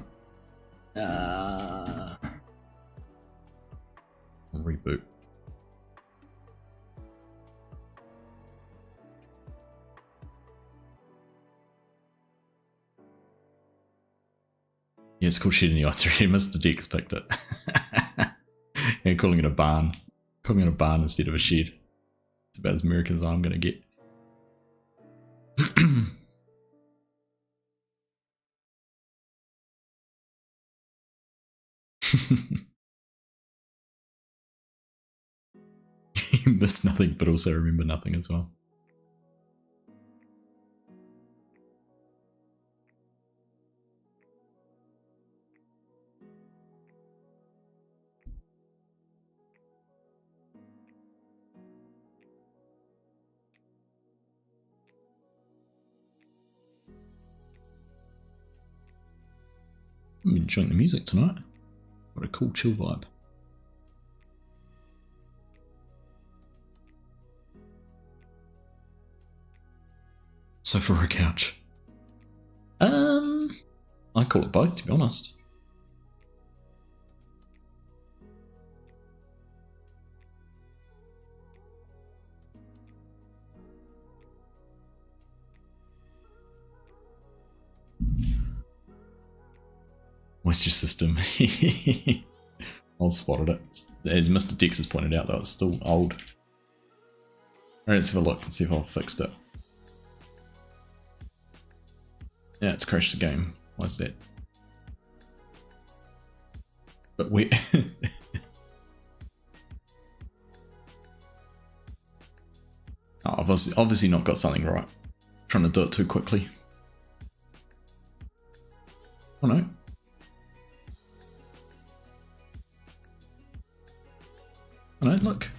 Reboot. Yeah, it's called shit in the i3. Mr. Dex picked it. Yeah, calling it a barn. Calling it a barn instead of a shed. It's about as American as I'm going to get. You miss nothing, but also remember nothing as well. I'm enjoying the music tonight. What a cool chill vibe. Sofa or a couch? I call it both, to be honest. Moisture system. I'll spotted it. As Mr. Dex has pointed out, though, it's still old. Alright, let's have a look and see if I've fixed it. Yeah, it's crashed the game. Why is that? But we... Oh, I've obviously not got something right. I'm trying to do it too quickly. Oh no. Oh no, look.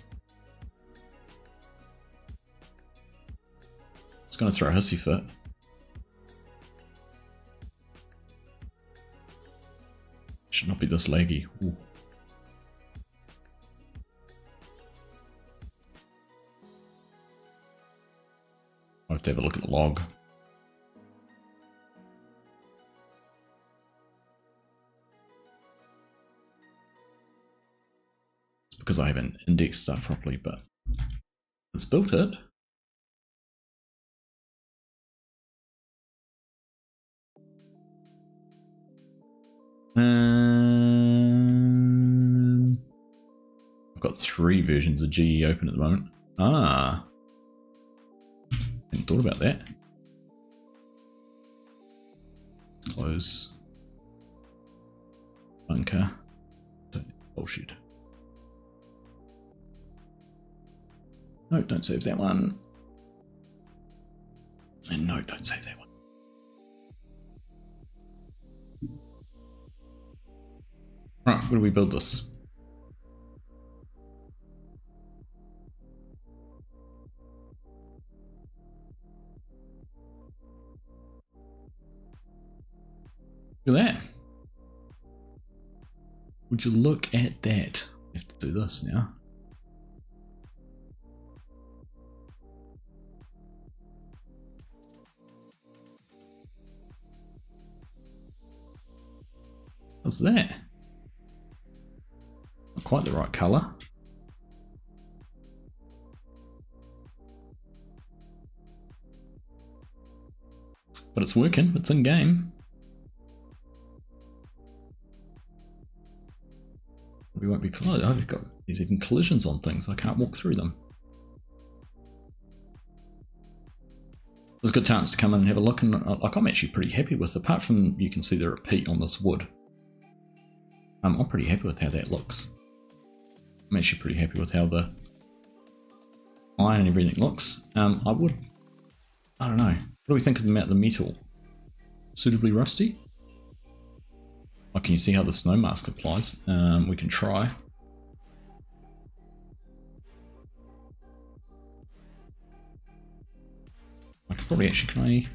It's going to throw a hissy fit. Should not be this laggy. Ooh. I'll have to have a look at the log. It's because I haven't indexed stuff properly, but it's built it. I've got 3 versions of GE open at the moment. Ah. Hadn't thought about that. Close. Bunker. Bullshit. No, don't save that one. And no, don't save that one. Right, where do we build this? Look at that. Would you look at that? I have to do this now. What's that? Not quite the right colour. But it's working, it's in game. We won't be close. I've got these even collisions on things. I can't walk through them. There's a good chance to come in and have a look, and like I'm actually pretty happy with. Apart from you can see the repeat on this wood, I'm pretty happy with how that looks. I'm actually pretty happy with how the iron and everything looks. I don't know. What do we think about the metal? Suitably rusty? Oh, can you see how the snow mask applies? We can try. I could probably actually,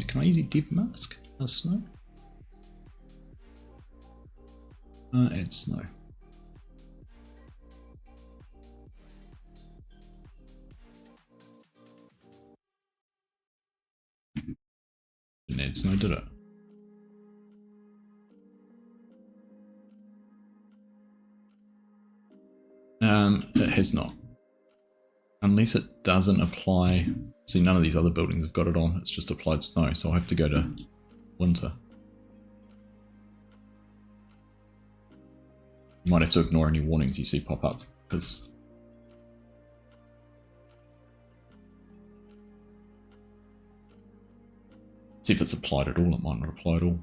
can I easy div mask as snow? Add snow. Didn't add snow, did it? It has not. Unless it doesn't apply. See, none of these other buildings have got it on. It's just applied snow, so I have to go to winter. You might have to ignore any warnings you see pop up, because see if it's applied at all. It might not apply at all.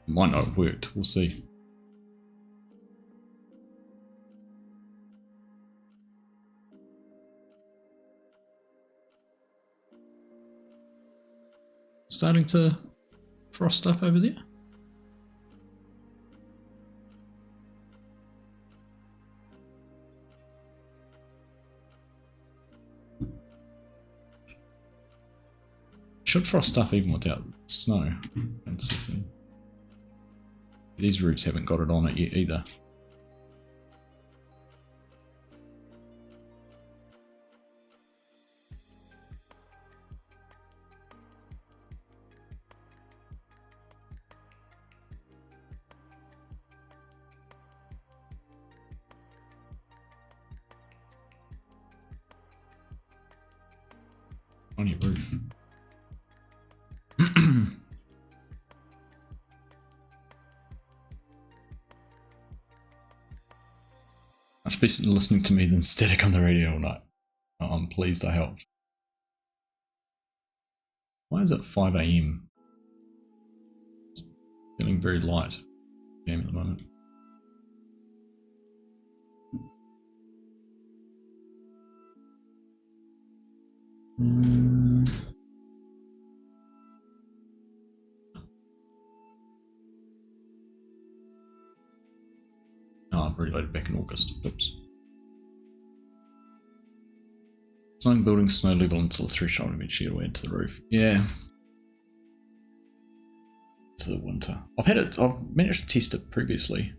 It might not have worked, we'll see. Starting to frost up over there. Should frost up even without snow. These roofs haven't got it on it yet either. On your roof. much better listening to me than static on the radio all night. I'm pleased I helped. Why is it 5 AM? It's feeling very light game at the moment. Oh, I've reloaded back in August. Oops. Snowing buildings, snow level until the threshold, eventually away into the roof. Yeah. To the winter. I've managed to test it previously.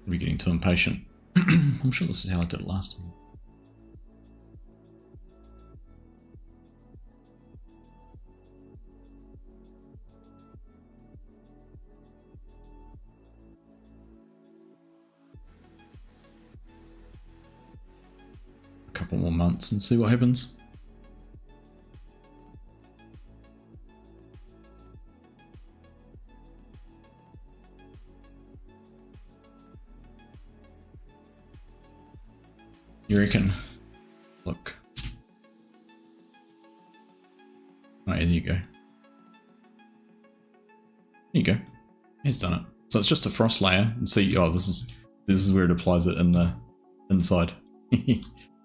We're getting too impatient. I'm sure this is how I did it last time. A couple more months and see what happens. You reckon? Look. Oh, yeah, there you go. There you go. He's done it. So it's just a frost layer, and see. Oh, this is where it applies it in the inside.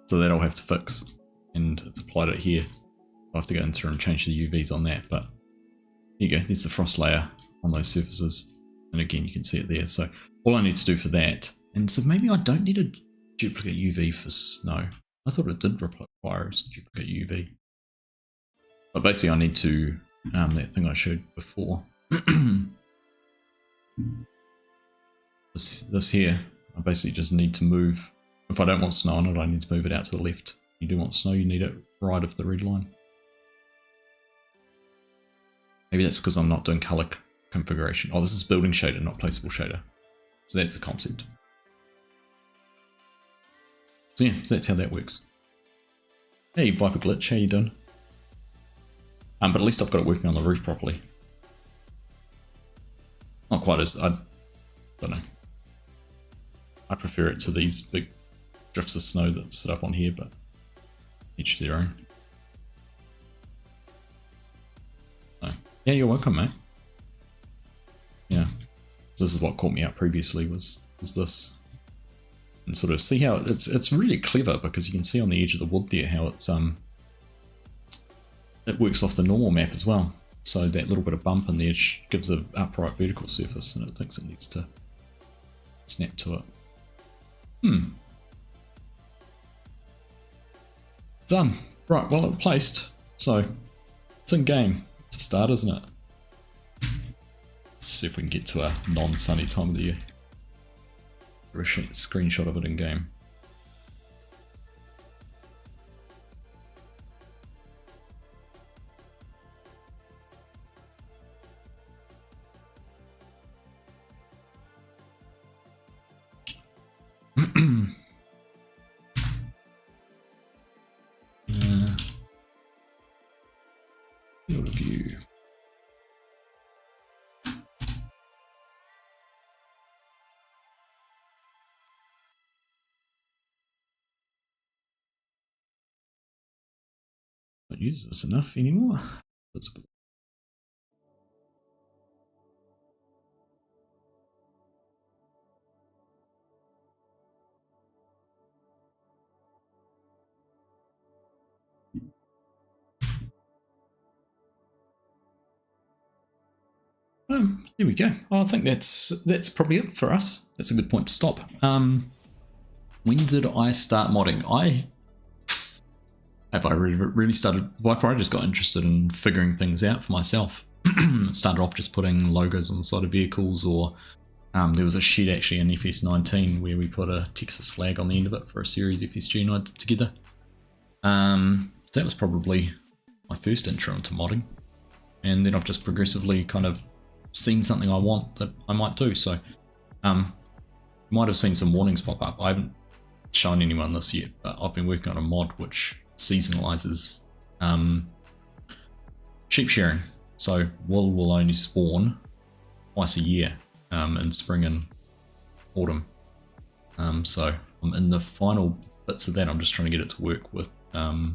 So that I'll have to fix, and it's applied it here. I'll have to go in through and change the UVs on that. But here you go. There's the frost layer on those surfaces, and again you can see it there. So all I need to do for that, and so maybe I don't need a duplicate UV for snow. I thought it did require a duplicate UV. But basically I need to, that thing I showed before. this here, I basically just need to move, if I don't want snow on it, I need to move it out to the left. You do want snow, you need it right of the red line. Maybe that's because I'm not doing color configuration. Oh, this is building shader, not placeable shader. So that's the concept. So yeah, so that's how that works. Hey Viper Glitch, how you doing? But at least I've got it working on the roof properly. Not quite as, I don't know. I prefer it to these big drifts of snow that sit up on here, but each their own. So, yeah, you're welcome, mate. Yeah, this is what caught me out previously was this. And sort of see how it's really clever, because you can see on the edge of the wood there how it's it works off the normal map as well. So that little bit of bump in the edge gives an upright vertical surface, and it thinks it needs to snap to it. Done. Right, well it's placed, so it's in game. It's a start, isn't it? Let's see if we can get to a non-sunny time of the year. A screenshot of it in game. Field of view. Don't use this enough anymore. That's a bit. There we go. I think that's probably it for us. That's a good point to stop. When did I start modding? Have I really started Viper? I just got interested in figuring things out for myself. Started off just putting logos on the side of vehicles, or there was a shed actually in FS19 where we put a Texas flag on the end of it for a series FSG and I did together. that was probably my first intro into modding, and then I've just progressively kind of seen something I want that I might do. So you might have seen some warnings pop up. I haven't shown anyone this yet, but I've been working on a mod which seasonalizes sheep shearing. So wool will only spawn twice a year, in spring and autumn. So I'm in the final bits of that. I'm just trying to get it to work with the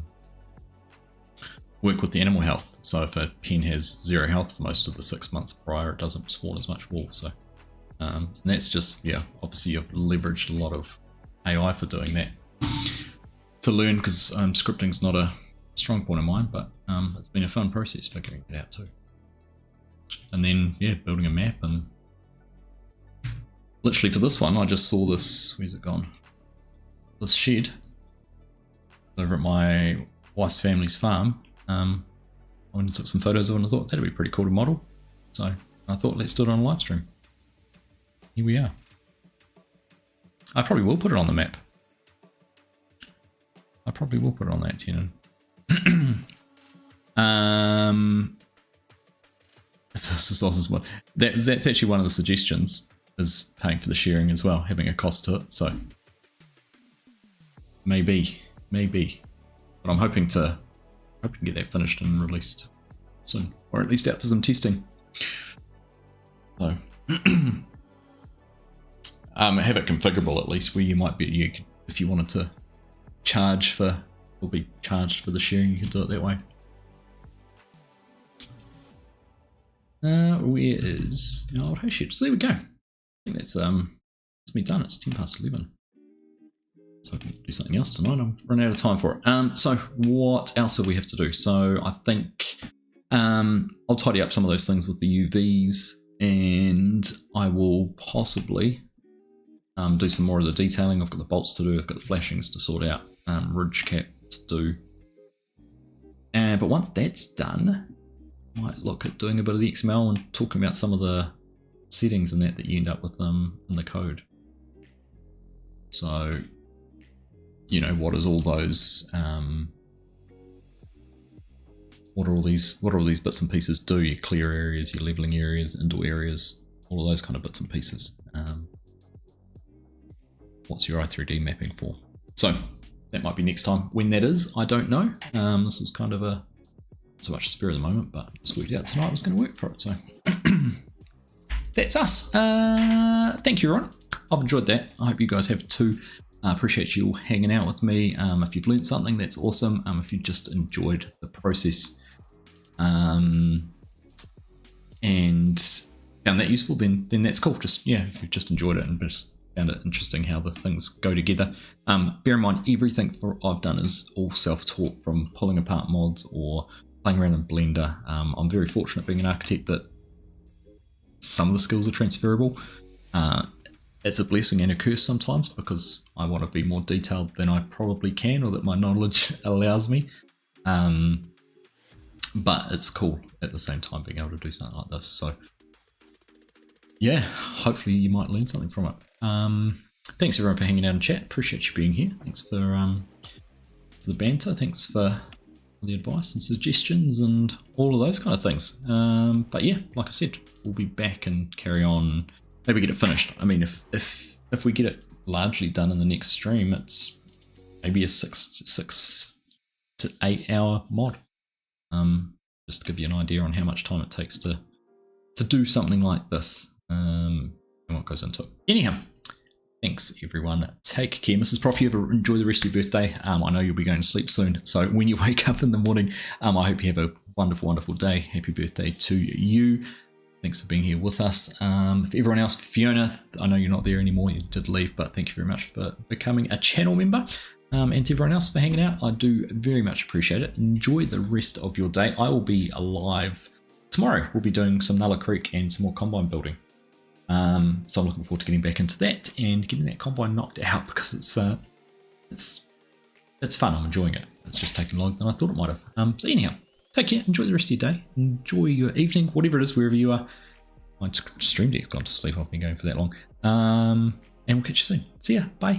animal health. So if a pen has 0 health for most of the 6 months prior, it doesn't spawn as much wool. So and that's just, yeah, obviously I've leveraged a lot of AI for doing that to learn, because scripting's not a strong point of mine, but it's been a fun process figuring it out too. And then, yeah, building a map. And literally for this one, I just saw this, where's it gone? This shed over at my wife's family's farm. I went and took some photos of it and I thought that'd be pretty cool to model. So I thought, let's do it on a live stream. Here we are. I probably will put it on the map. I probably will put it on that, Tenon. If this is Oz's one, that's actually one of the suggestions, is paying for the sharing as well, having a cost to it. So maybe, but I'm hoping to get that finished and released soon, or at least out for some testing. So have it configurable at least, where you might be, if you wanted to charge for, or be charged for the sharing, you can do it that way. Where is the old hay shed? So there we go. I think that's me done. It's 11:10. So I can do something else tonight. I'm running out of time for it. So what else do we have to do? So I think I'll tidy up some of those things with the UVs, and I will possibly do some more of the detailing. I've got the bolts to do, I've got the flashings to sort out, ridge cap to do. But once that's done, I might look at doing a bit of the XML and talking about some of the settings and that you end up with in the code. So, you know, what is all those what are all these bits and pieces do? Your clear areas, your leveling areas, indoor areas, all of those kind of bits and pieces. What's your i3D mapping for? So that might be next time. When that is, I don't know. This was kind of a so much spare at the moment, but just worked out tonight was going to work for it. So that's us. Thank you, everyone. I've enjoyed that. I hope you guys have too. I appreciate you all hanging out with me. If you've learned something, that's awesome. If you just enjoyed the process and found that useful, then that's cool. Just, yeah, if you've just enjoyed it and just found it interesting how the things go together. Bear in mind, everything I've done is all self-taught, from pulling apart mods or playing around in Blender. I'm very fortunate being an architect that some of the skills are transferable. It's a blessing and a curse sometimes, because I want to be more detailed than I probably can, or that my knowledge allows me. But it's cool at the same time being able to do something like this. So yeah, hopefully you might learn something from it. Thanks everyone for hanging out in chat. Appreciate you being here. Thanks for the banter. Thanks for the advice and suggestions and all of those kind of things. But yeah, like I said, we'll be back and carry on. Maybe get it finished. I mean, if we get it largely done in the next stream, it's maybe a 6 to 8 hour mod. Just to give you an idea on how much time it takes to do something like this, and what goes into it. Anyhow, thanks everyone. Take care. Mrs. Prof, you ever enjoy the rest of your birthday. I know you'll be going to sleep soon, so when you wake up in the morning, I hope you have a wonderful, wonderful day. Happy birthday to you. Thanks for being here with us. For everyone else, Fiona, I know you're not there anymore, you did leave, but thank you very much for becoming a channel member. And to everyone else for hanging out, I do very much appreciate it. Enjoy the rest of your day. I will be alive tomorrow. We'll be doing some Nulla Creek and some more combine building. So I'm looking forward to getting back into that and getting that combine knocked out, because it's fun. I'm enjoying it. It's just taking longer than I thought it might have. So anyhow, take care. Enjoy the rest of your day. Enjoy your evening, whatever it is, wherever you are. My stream deck's gone to sleep. I've been going for that long. And we'll catch you soon. See ya. Bye.